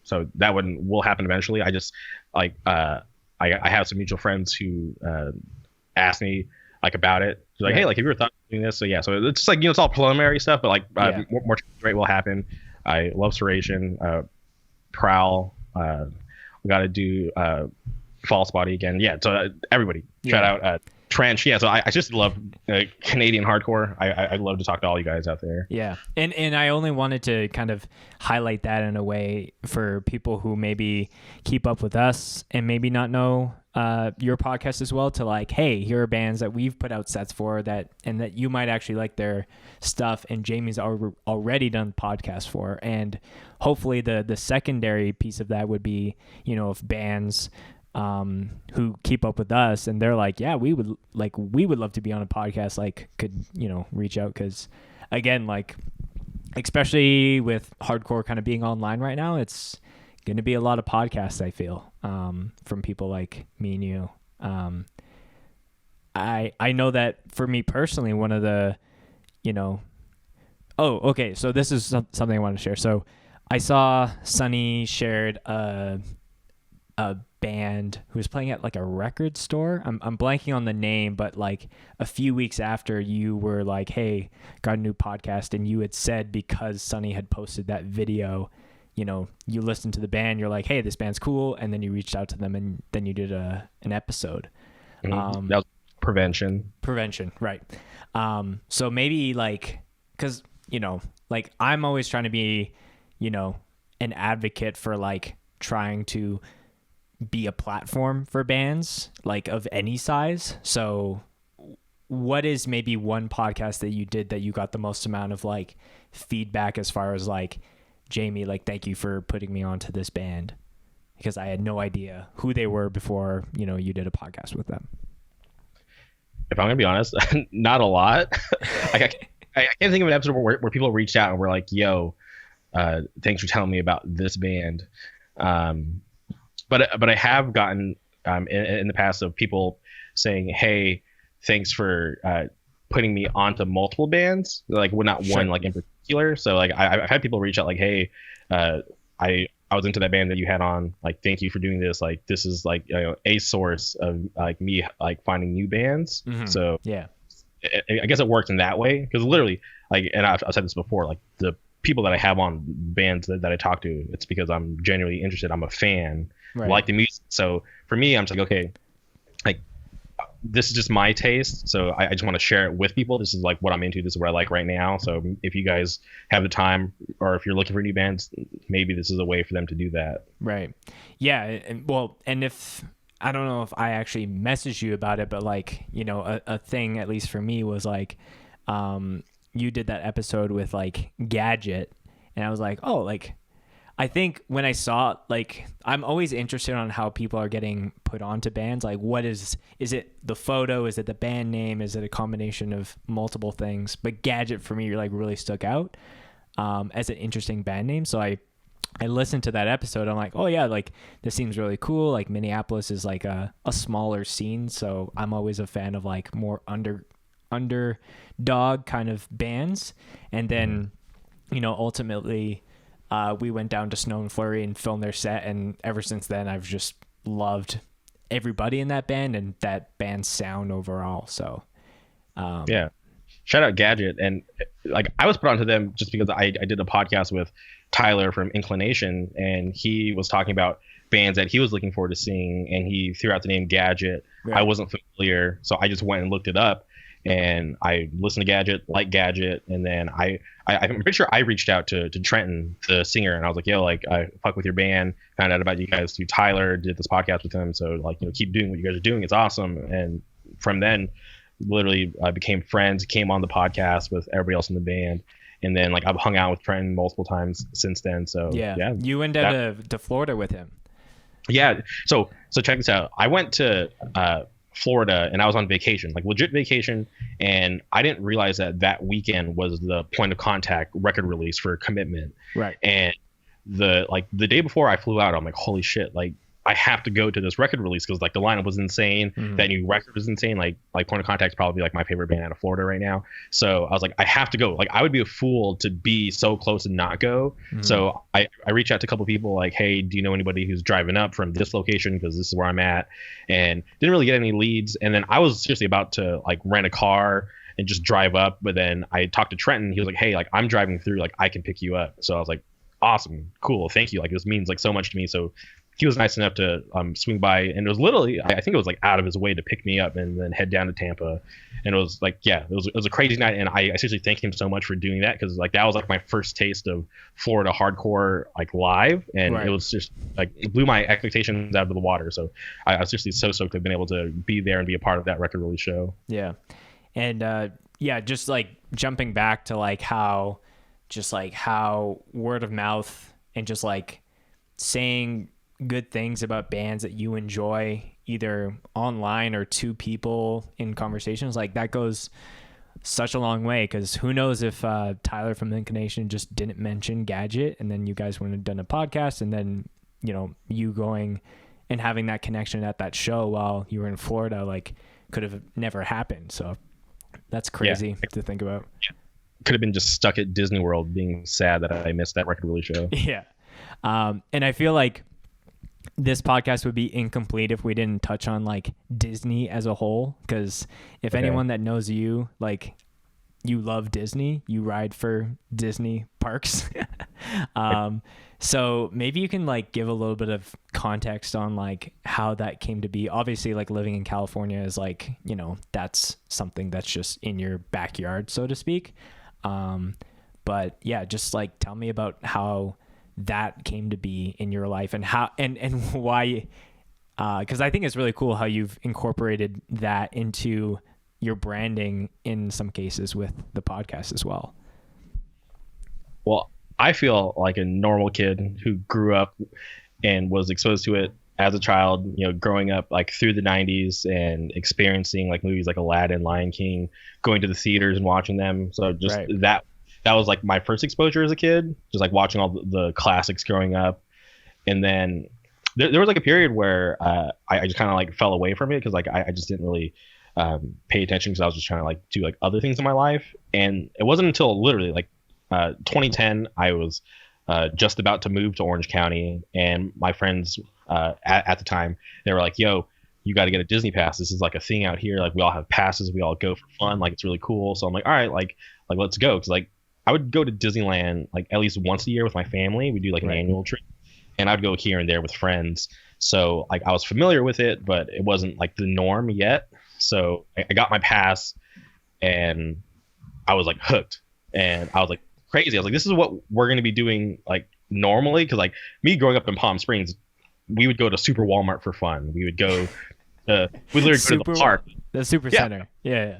So that one will happen eventually. I just like I have some mutual friends who asked me like about it. They're like, hey, like have you ever thought of doing this? So yeah, so it's like it's all preliminary stuff, but like more rate will happen. I love Serration, Prowl. We got to do False Body again. Yeah, so everybody shout out Trench. Yeah, so I just love Canadian hardcore. I'd love to talk to all you guys out there. Yeah, and I only wanted to kind of highlight that in a way for people who maybe keep up with us and maybe not know your podcast as well, to like, hey, here are bands that we've put out sets for that you might actually like their stuff, and Jamie's already done podcasts for. And hopefully the secondary piece of that would be, if bands who keep up with us and they're like, yeah, we would love to be on a podcast, like could reach out, because again, like especially with hardcore kind of being online right now, it's going to be a lot of podcasts, I feel, from people like me and you. I know that for me personally, one of the so this is something I want to share. So I saw Sunny shared a band who was playing at like a record store. I'm blanking on the name, but like a few weeks after you were like, hey, got a new podcast, and you had said because Sonny had posted that video, you know, you listened to the band, you're like, hey, this band's cool, and then you reached out to them, and then you did an episode. That was prevention, right? So maybe like, because you know, like I'm always trying to be, you know, an advocate for like trying to be a platform for bands like of any size. So what is maybe one podcast that you did that you got the most amount of like feedback as far as like, Jamie, like, thank you for putting me onto this band, because I had no idea who they were before, you know, you did a podcast with them? If I'm gonna be honest, not a lot. Like, I can't think of an episode where people reached out and were like, yo, thanks for telling me about this band. But I have gotten in the past of people saying, hey, thanks for putting me onto multiple bands, like, well, not one like in particular. So like I've had people reach out like, hey, I was into that band that you had on, like, thank you for doing this, like, this is like, you know, a source of like me like finding new bands. So yeah, I guess it worked in that way, because literally, like, and I've said this before, like the people that I have on bands that I talk to, it's because I'm genuinely interested, I'm a fan, like the music. So for me, I'm just like, okay, like, this is just my taste, so I just want to share it with people. This is like what I'm into, this is what I like right now. So if you guys have the time, or if you're looking for new bands, maybe this is a way for them to do that. Right. Yeah. And well, and if I don't know if I actually messaged you about it, but like, you know, a thing, at least for me, was like, you did that episode with like Gadget, and I was like, oh, like, I think when I saw, like, I'm always interested on how people are getting put onto bands. Like, what is it the photo? Is it the band name? Is it a combination of multiple things? But Gadget for me, like, really stuck out as an interesting band name. So I listened to that episode. I'm like, oh yeah, like, this seems really cool. Like, Minneapolis is like a smaller scene, so I'm always a fan of like more underdog kind of bands. And then, you know, ultimately, we went down to Snow and Flurry and filmed their set, and ever since then I've just loved everybody in that band and that band's sound overall. So yeah, shout out Gadget. And like, I was put onto them just because I did a podcast with Tyler from Inclination, and he was talking about bands that he was looking forward to seeing, and he threw out the name Gadget. Right. I wasn't familiar, so I just went and looked it up, and I listened to Gadget, like Gadget, and then I'm pretty sure I reached out to Trenton, the singer, and I was like, yo, like, I fuck with your band, found out about you guys through Tyler, did this podcast with him, so like, you know, keep doing what you guys are doing, it's awesome. And from then, literally, I became friends, came on the podcast with everybody else in the band, and then like I've hung out with Trenton multiple times since then. So yeah. You went down to Florida with him. Yeah, so check this out. I went to Florida, and I was on vacation, like legit vacation, and I didn't realize that weekend was the point of contact record release for Commitment. Right. And the day before I flew out, I'm like, holy shit, like, I have to go to this record release, because like the lineup was insane. That new record was insane. Like Point of Contact's probably like my favorite band out of Florida right now. So I was like, I have to go. Like, I would be a fool to be so close and not go. So I reached out to a couple people like, hey, do you know anybody who's driving up from this location, because this is where I'm at? And didn't really get any leads. And then I was seriously about to like rent a car and just drive up. But then I talked to Trenton. He was like, hey, like, I'm driving through, like, I can pick you up. So I was like, awesome, cool, thank you. Like, this means like so much to me. So he was nice enough to swing by, and it was literally, I think it was like out of his way to pick me up and then head down to Tampa. And it was like, yeah, it was a crazy night. And I seriously thank him so much for doing that, because like that was like my first taste of Florida hardcore, like, live. And it was just like, it blew my expectations out of the water. So I was seriously so stoked to have been able to be there and be a part of that record release show. Yeah. And yeah, just like jumping back to like how word of mouth and just like saying good things about bands that you enjoy, either online or to people in conversations, like that goes such a long way. Because who knows if Tyler from Inclination just didn't mention Gadget, and then you guys wouldn't have done a podcast, and then, you know, you going and having that connection at that show while you were in Florida, like, could have never happened. So that's crazy to think about. Yeah. Could have been just stuck at Disney World being sad that I missed that record release show. Yeah. And I feel like this podcast would be incomplete if we didn't touch on like Disney as a whole, because if anyone that knows you, like, you love Disney, you ride for Disney parks. So maybe you can like give a little bit of context on like how that came to be. Obviously, like living in California is like, you know, that's something that's just in your backyard, so to speak. But yeah, just like tell me about how that came to be in your life and how and why, because I think it's really cool how you've incorporated that into your branding in some cases with the podcast as well. Well, I feel like a normal kid who grew up and was exposed to it as a child, you know, growing up like through the 90s and experiencing like movies like Aladdin, Lion King, going to the theaters and watching them. So just that was like my first exposure as a kid, just like watching all the classics growing up. And then there was like a period where I just kind of like fell away from it because like I just didn't really pay attention because I was just trying to like do like other things in my life. And it wasn't until literally like 2010 I was just about to move to Orange County, and my friends at the time, they were like, yo, you got to get a Disney pass. This is like a thing out here. Like we all have passes. We all go for fun. Like it's really cool. So I'm like, all right, like let's go. Cause like I would go to Disneyland like at least once a year with my family. We do like an annual trip, and I'd go here and there with friends. So like I was familiar with it, but it wasn't like the norm yet. So I got my pass and I was like hooked, and I was like crazy. I was like, this is what we're going to be doing like normally. Cause like me growing up in Palm Springs, we would go to Super Walmart for fun. We would go we literally go to the park. The Super Center. Yeah.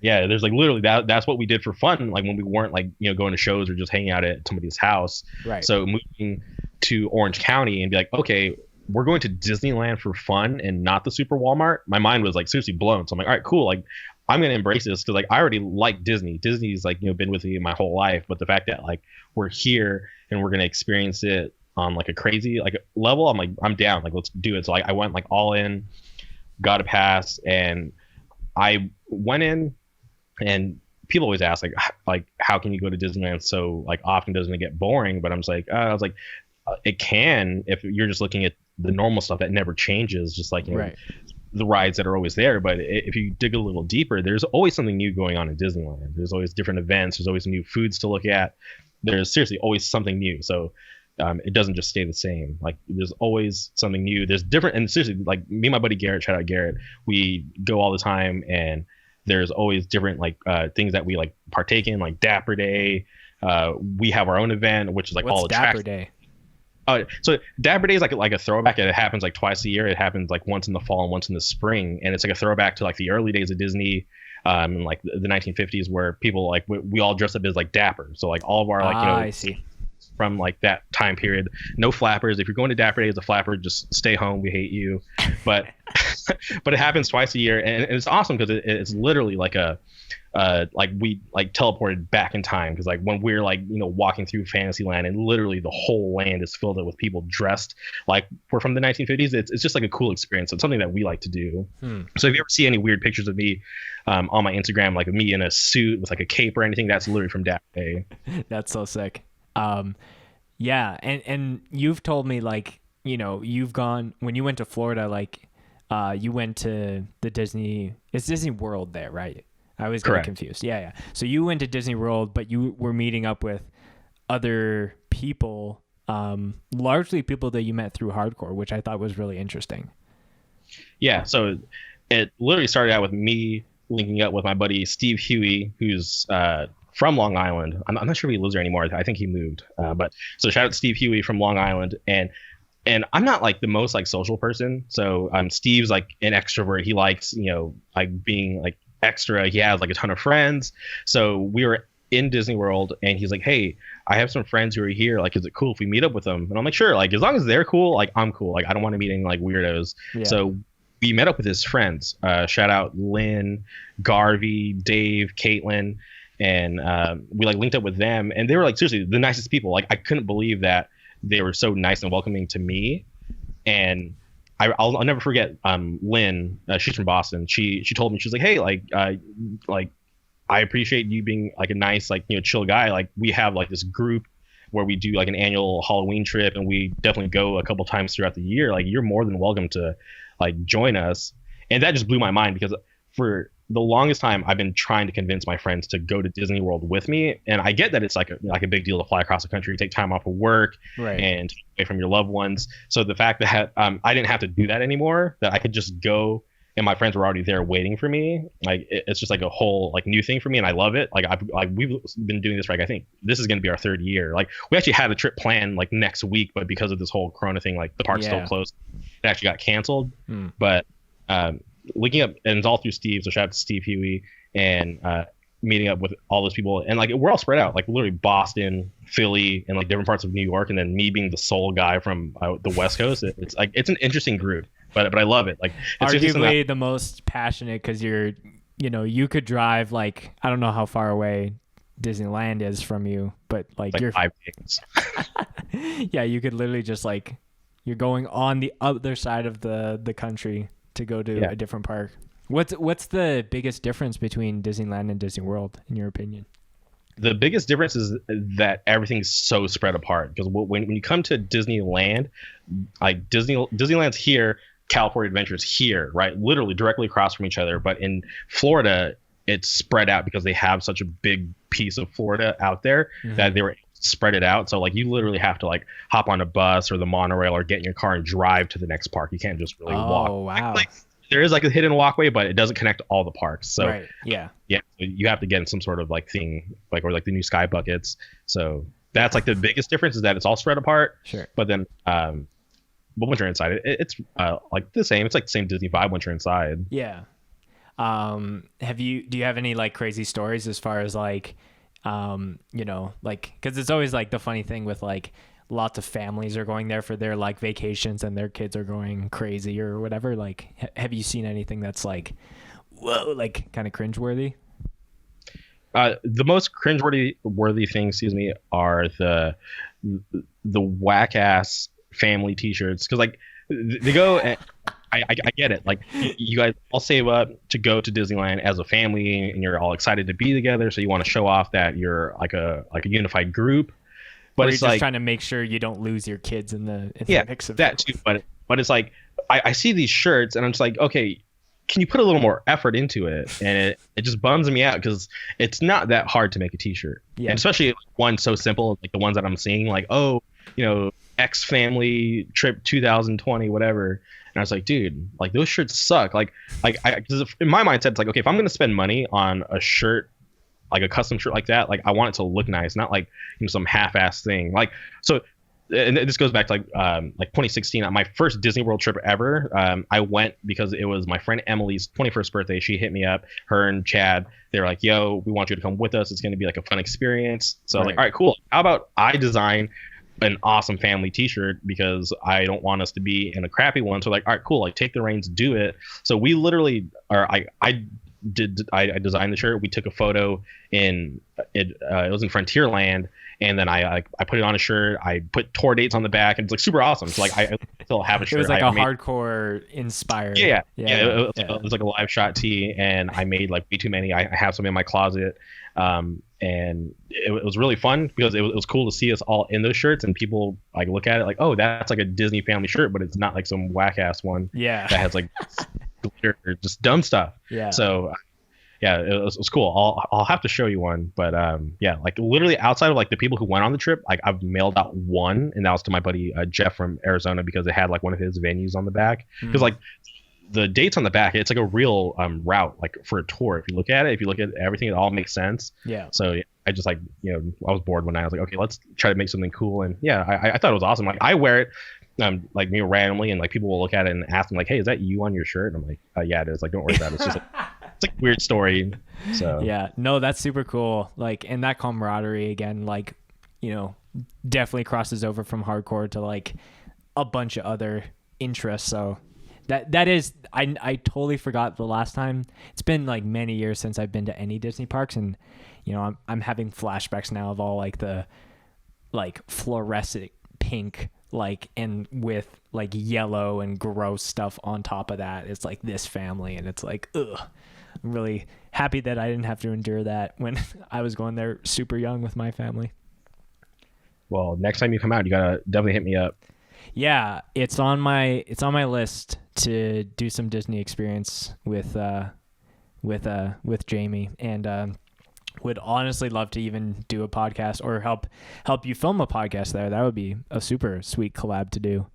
Yeah, there's like literally that's what we did for fun, like when we weren't like, you know, going to shows or just hanging out at somebody's house. Right. So moving to Orange County and be like, okay, we're going to Disneyland for fun and not the Super Walmart. My mind was like seriously blown. So I'm like, all right, cool. Like I'm gonna embrace this because like I already like Disney. Disney's like, you know, been with me my whole life, but the fact that like we're here and we're gonna experience it on like a crazy like level, I'm like, I'm down. Like let's do it. So like I went like all in, got a pass, and I went in. And people always ask like how can you go to Disneyland so like often? Doesn't it get boring? But I'm just like I was like it can if you're just looking at the normal stuff that never changes, just like, you know, the rides that are always there. But if you dig a little deeper, there's always something new going on in Disneyland. There's always different events. There's always new foods to look at. There's seriously always something new. So it doesn't just stay the same. Like there's always something new. There's different, and seriously, like me and my buddy Garrett, shout out Garrett, we go all the time, and there's always different like things that we like partake in, like Dapper Day. We have our own event, which is like all the Dapper Day? So Dapper Day is like a throwback. It happens like twice a year. It happens like once in the fall and once in the spring, and it's like a throwback to like the early days of Disney, in like the 1950s, where people like we all dress up as like Dapper. So like all of our like, you know, I see. From like that time period, no flappers. If you're going to Dapper Day as a flapper, just stay home. We hate you. But but it happens twice a year, and it's awesome because it's literally like a like we like teleported back in time, because like when we're like, you know, walking through Fantasyland and literally the whole land is filled up with people dressed like we're from the 1950s. It's just like a cool experience. It's something that we like to do. So if you ever see any weird pictures of me on my Instagram, like me in a suit with like a cape or anything, that's literally from Dapper Day. That's so sick. Yeah, and you've told me like, you know, you've gone when you went to Florida, like you went to the it's Disney World there, right? I always get confused. Yeah. So you went to Disney World, but you were meeting up with other people, largely people that you met through hardcore, which I thought was really interesting. Yeah, so it literally started out with me linking up with my buddy Steve Huey, who's from Long Island. I'm not sure if he lives there anymore. I think he moved. But so shout out to Steve Huey from Long Island. And I'm not like the most like social person. So Steve's like an extrovert. He likes, you know, like being like extra. He has like a ton of friends. So we were in Disney World, and he's like, hey, I have some friends who are here. Like, is it cool if we meet up with them? And I'm like, sure. Like, as long as they're cool, like I'm cool. Like, I don't want to meet any like weirdos. Yeah. So we met up with his friends. Shout out Lynn, Garvey, Dave, Caitlin. And we like linked up with them, and they were like seriously the nicest people. Like I couldn't believe that they were so nice and welcoming to me. And I'll never forget Lynn. She's from Boston. She told me, she was like, hey, like I appreciate you being like a nice, like, you know, chill guy. Like we have like this group where we do like an annual Halloween trip, and we definitely go a couple times throughout the year, like you're more than welcome to like join us. And that just blew my mind because for the longest time I've been trying to convince my friends to go to Disney World with me, and I get that it's like a big deal to fly across the country, take time off of work, Right. and away from your loved ones. So the fact that I didn't have to do that anymore, that I could just go and my friends were already there waiting for me, like it's just like a whole like new thing for me, and I love it. We've been doing this for like, I think this is going to be our third year. Like we actually had a trip planned like next week, but because of this whole Corona thing, like the park's still closed. It actually got canceled. But linking up, and it's all through Steve, so shout out to Steve Huey, and meeting up with all those people, and like we're all spread out, like literally Boston, Philly, and like different parts of New York, and then me being the sole guy from the West Coast. It's like it's an interesting group, but I love it. Like it's arguably the most passionate, because you could drive like, I don't know how far away Disneyland is from you, but like you're 5 days. Yeah, you could literally just like, you're going on the other side of the country to go to a different park. What's the biggest difference between Disneyland and Disney World, in your opinion? The biggest difference is that everything's so spread apart. Because when you come to Disneyland, like Disneyland's here, California Adventure's here, right? Literally directly across from each other. But in Florida, it's spread out because they have such a big piece of Florida out there that they were spread it out. So like you literally have to like hop on a bus or the monorail or get in your car and drive to the next park. You can't just really walk. Oh, wow. Like, there is like a hidden walkway, but it doesn't connect to all the parks. So right. Yeah, you have to get in some sort of like thing, like, or like the new sky buckets. So that's like the biggest difference, is that it's all spread apart. Sure. But then but once you're inside, it's like the same. It's like the same Disney vibe once you're inside. Yeah. Do you have any like crazy stories as far as like, like, because it's always like the funny thing with like lots of families are going there for their like vacations and their kids are going crazy or whatever. Like, have you seen anything that's like, whoa, like kind of cringeworthy? The most cringeworthy things, are the whack ass family T-shirts, because like they go. And I get it. Like you guys all save up to go to Disneyland as a family, and you're all excited to be together. So you want to show off that you're like a unified group. But or it's you're just like tit make sure you don't lose your kids in the mix of that too. But it's like I see these shirts and I'm just like, okay, can you put a little more effort into it? And it just bums me out because it's not that hard to make a T-shirt. Yeah. And especially one so simple, like the ones that I'm seeing, like, oh, X family trip 2020, whatever. And I was like, dude, like those shirts suck. Because in my mindset, it's like, okay, if I'm going to spend money on a shirt, like a custom shirt like that, like I want it to look nice, not like some half-ass thing. Like, so, and this goes back to like 2016, my first Disney World trip ever. I went because it was my friend Emily's 21st birthday. She hit me up, her and Chad. They were like, yo, we want you to come with us. It's going to be like a fun experience. So I was like, all right, cool. How about I design an awesome family T-shirt, because I don't want us to be in a crappy one. So like, all right, cool. Like take the reins, do it. So we literally I designed the shirt. We took a photo in it was in Frontierland, and then I put it on a shirt. I put tour dates on the back, and it's like super awesome. So like I still have a shirt. It was like hardcore inspired. Yeah. It was like a live shot tee, and I made like way too many. I have some in my closet, and it was really fun because it was cool to see us all in those shirts, and people like look at it like, oh, that's like a Disney family shirt, but it's not like some whack ass one. Yeah. That has like glitter or just dumb stuff. Yeah. So yeah, it was cool. I'll have to show you one, but yeah, like literally outside of like the people who went on the trip, like I've mailed out one, and that was to my buddy Jeff from Arizona, because it had like one of his venues on the back. Because like the dates on the back, it's like a real route, like for a tour. If you look at everything, it all makes sense. Yeah. So yeah, I just like I was bored one night. I was like, okay, let's try to make something cool, and yeah, I thought it was awesome. Like I wear it. Like randomly, and like people will look at it and ask me like, hey, is that you on your shirt? And I'm like, yeah, it is. Like, don't worry about it. It's just like, it's like a weird story. So yeah, no, that's super cool. Like, and that camaraderie again, like, definitely crosses over from hardcore to like a bunch of other interests. So that is, I totally forgot the last time. It's been like many years since I've been to any Disney parks, and I'm having flashbacks now of all like the like fluorescent pink, like, and with like yellow and gross stuff on top of that. It's like this family, and it's like, ugh. I'm really happy that I didn't have to endure that when I was going there super young with my family. Well, next time you come out, you gotta definitely hit me up. Yeah, it's on my list to do some Disney experience with Jamie, and would honestly love to even do a podcast or help you film a podcast there. That would be a super sweet collab to do.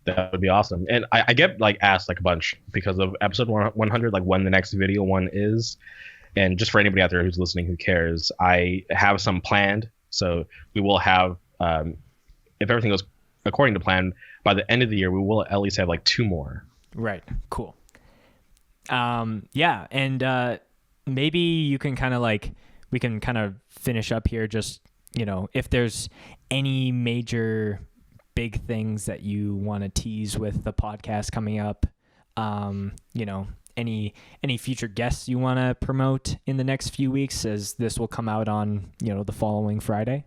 That would be awesome. And I get like asked like a bunch because of episode 100, like when the next video one is. And just for anybody out there who's listening who cares, I have some planned. So we will have, if everything goes according to plan, by the end of the year, we will at least have like 2 more. Right. Cool. Yeah. And maybe you can kind of we can kind of finish up here. Just, if there's any major big things that you want to tease with the podcast coming up, any future guests you want to promote in the next few weeks, as this will come out on, the following Friday.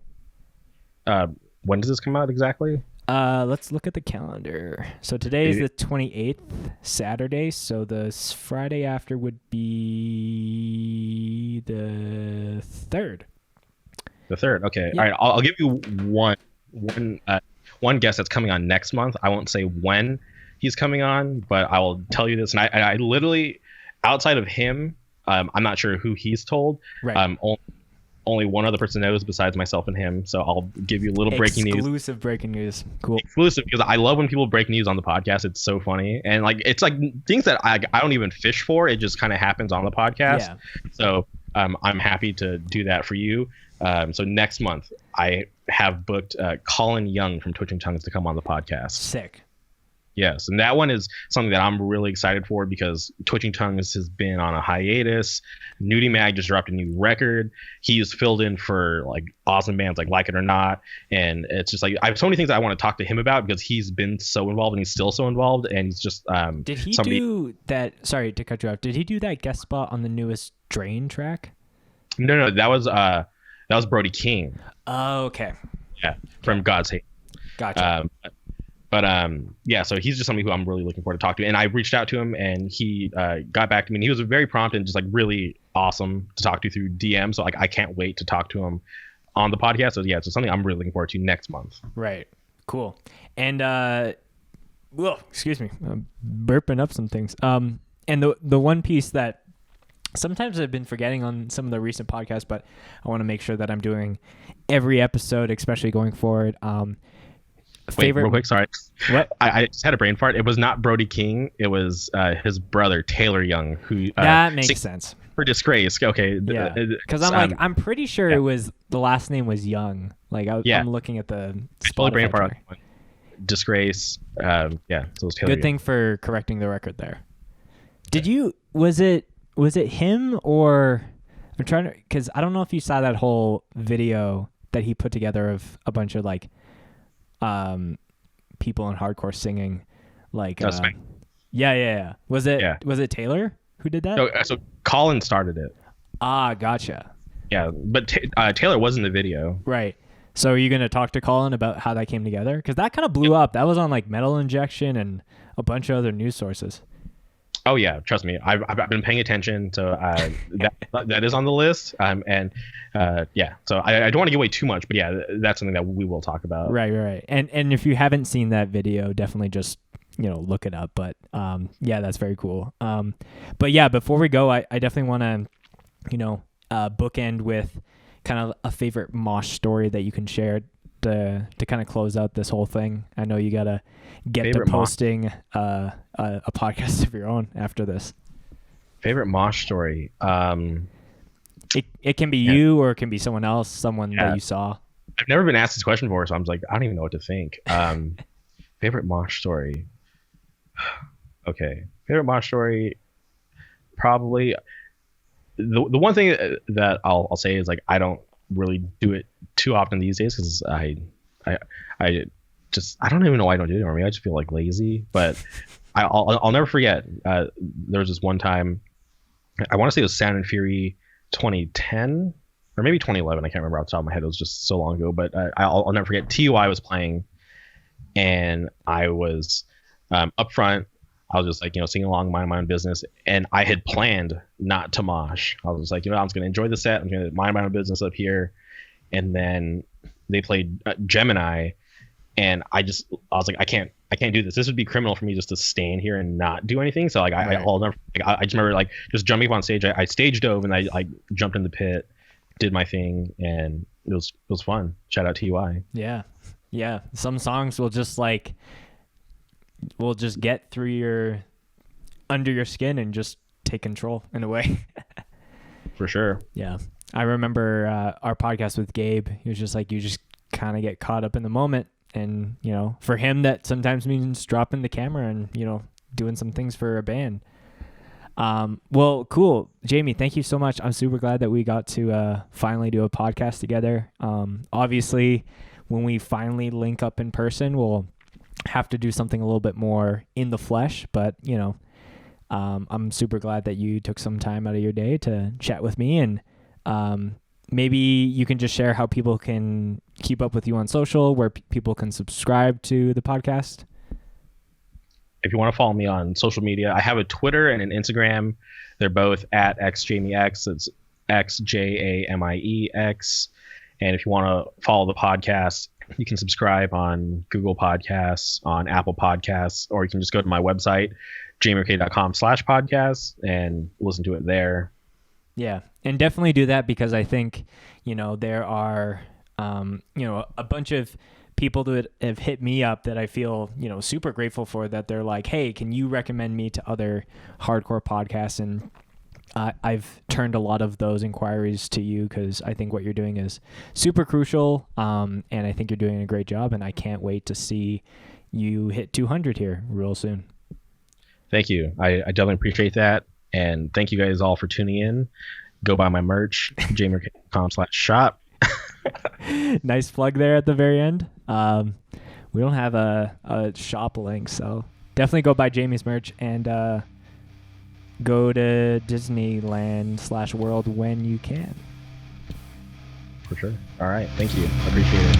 When does this come out exactly? Let's look at the calendar. So today is the 28th, Saturday. So the Friday after would be the 3rd. The 3rd. Okay. Yeah. All right. I'll give you one guest that's coming on next month. I won't say when he's coming on, but I will tell you this. And I literally, outside of him, I'm not sure who he's told. Right. Only one other person knows besides myself and him. So I'll give you a little breaking news. Exclusive breaking news. Cool. Exclusive, because I love when people break news on the podcast. It's so funny. And it's like things that I don't even fish for. It just kind of happens on the podcast. Yeah. So I'm happy to do that for you. So next month I have booked Colin Young from Twitching Tongues to come on the podcast. Sick. Yes, and that one is something that I'm really excited for because Twitching Tongues has been on a hiatus. Nudie Mag just dropped a new record. He's filled in for like awesome bands like It or Not, and it's just like I have so many things I want to talk to him about because he's been so involved and he's still so involved, and he's just Did he do that? Sorry to cut you off. Did he do that guest spot on the newest Drain track? No, that was Brody King. Oh, okay. Yeah, from God's Hate. Gotcha. Yeah, so he's just somebody who I'm really looking forward to talk to. And I reached out to him and he got back to me, and he was very prompt and just like really awesome to talk to through DM. So like I can't wait to talk to him on the podcast. So yeah, it's something I'm really looking forward to next month. Right. Cool. And excuse me, I'm burping up some things. And the one piece that sometimes I've been forgetting on some of the recent podcasts, but I want to make sure that I'm doing every episode, especially going forward. Wait, real quick, sorry. What? I just had a brain fart. It was not Brody King. It was his brother, Taylor Young, who... that makes sense. For Disgrace. Okay. Yeah. Because I'm pretty sure it was, the last name was Young. Like, I'm looking at the... brain fart. Disgrace. Yeah. So it was Taylor Good thing for correcting the record there. Did you... Was it him or... I'm trying to... Because I don't know if you saw that whole video that he put together of a bunch of like... people in hardcore singing, like yeah. Was it Taylor who did that? So Colin started it. Gotcha. Yeah, but Taylor was in the video. Right. So are you gonna talk to Colin about how that came together? Because that kind of blew up. That was on like Metal Injection and a bunch of other news sources. Oh yeah, trust me, I've been paying attention. So that is on the list. Yeah. So I don't want to give away too much, but yeah, that's something that we will talk about. Right. And if you haven't seen that video, definitely just look it up. But yeah, that's very cool. But yeah, before we go, I definitely want to bookend with kind of a favorite mosh story that you can share to kind of close out this whole thing. I know you gotta get favorite to posting a podcast of your own after this. Favorite mosh story. It can be you or it can be someone else, that you saw. I've never been asked this question before, so I'm like, I don't even know what to think. Favorite mosh story. Okay, favorite mosh story. Probably the one thing that I'll say is like I don't really do it too often these days because I don't even know why I don't do it anymore. I just feel like lazy. But I'll never forget. There was this one time. I want to say it was Sound and Fury 2010 or maybe 2011. I can't remember off the top of my head. It was just so long ago. But I'll never forget. TUI was playing, and I was up front. I was just like, singing along, mind my own business. And I had planned not to mosh. I was just like, I'm just going to enjoy the set. I'm going to mind my own business up here. And then they played Gemini, and I was like, I can't do this. This would be criminal for me just to stand here and not do anything. So like I just remember like just jumping up on stage. I stage dove and I jumped in the pit, did my thing, and it was fun. Shout out TUI. Yeah. Some songs will just get through under your skin and just take control in a way. For sure. Yeah. I remember our podcast with Gabe. He was just like, you just kind of get caught up in the moment. And, for him, that sometimes means dropping the camera and, doing some things for a band. Well, cool. Jamie, thank you so much. I'm super glad that we got to finally do a podcast together. Obviously, when we finally link up in person, we'll have to do something a little bit more in the flesh. But, I'm super glad that you took some time out of your day to chat with me. And maybe you can just share how people can keep up with you on social, where people can subscribe to the podcast. If you want to follow me on social media, I have a Twitter and an Instagram. They're both at xjamiex. It's XJAMIEX. And if you want to follow the podcast, you can subscribe on Google Podcasts, on Apple Podcasts, or you can just go to my website, jamieorque.com/podcast, and listen to it there. Yeah, and definitely do that, because I think, there are, a bunch of people that have hit me up that I feel, super grateful for, that they're like, hey, can you recommend me to other hardcore podcasts? And I've turned a lot of those inquiries to you, because I think what you're doing is super crucial. And I think you're doing a great job, and I can't wait to see you hit 200 here real soon. Thank you. I definitely appreciate that. And thank you guys all for tuning in. Go buy my merch, jamieorque.com/shop. Nice plug there at the very end. We don't have a shop link, so definitely go buy Jamie's merch and go to Disneyland/World when you can. For sure. All right. Thank you. I appreciate it.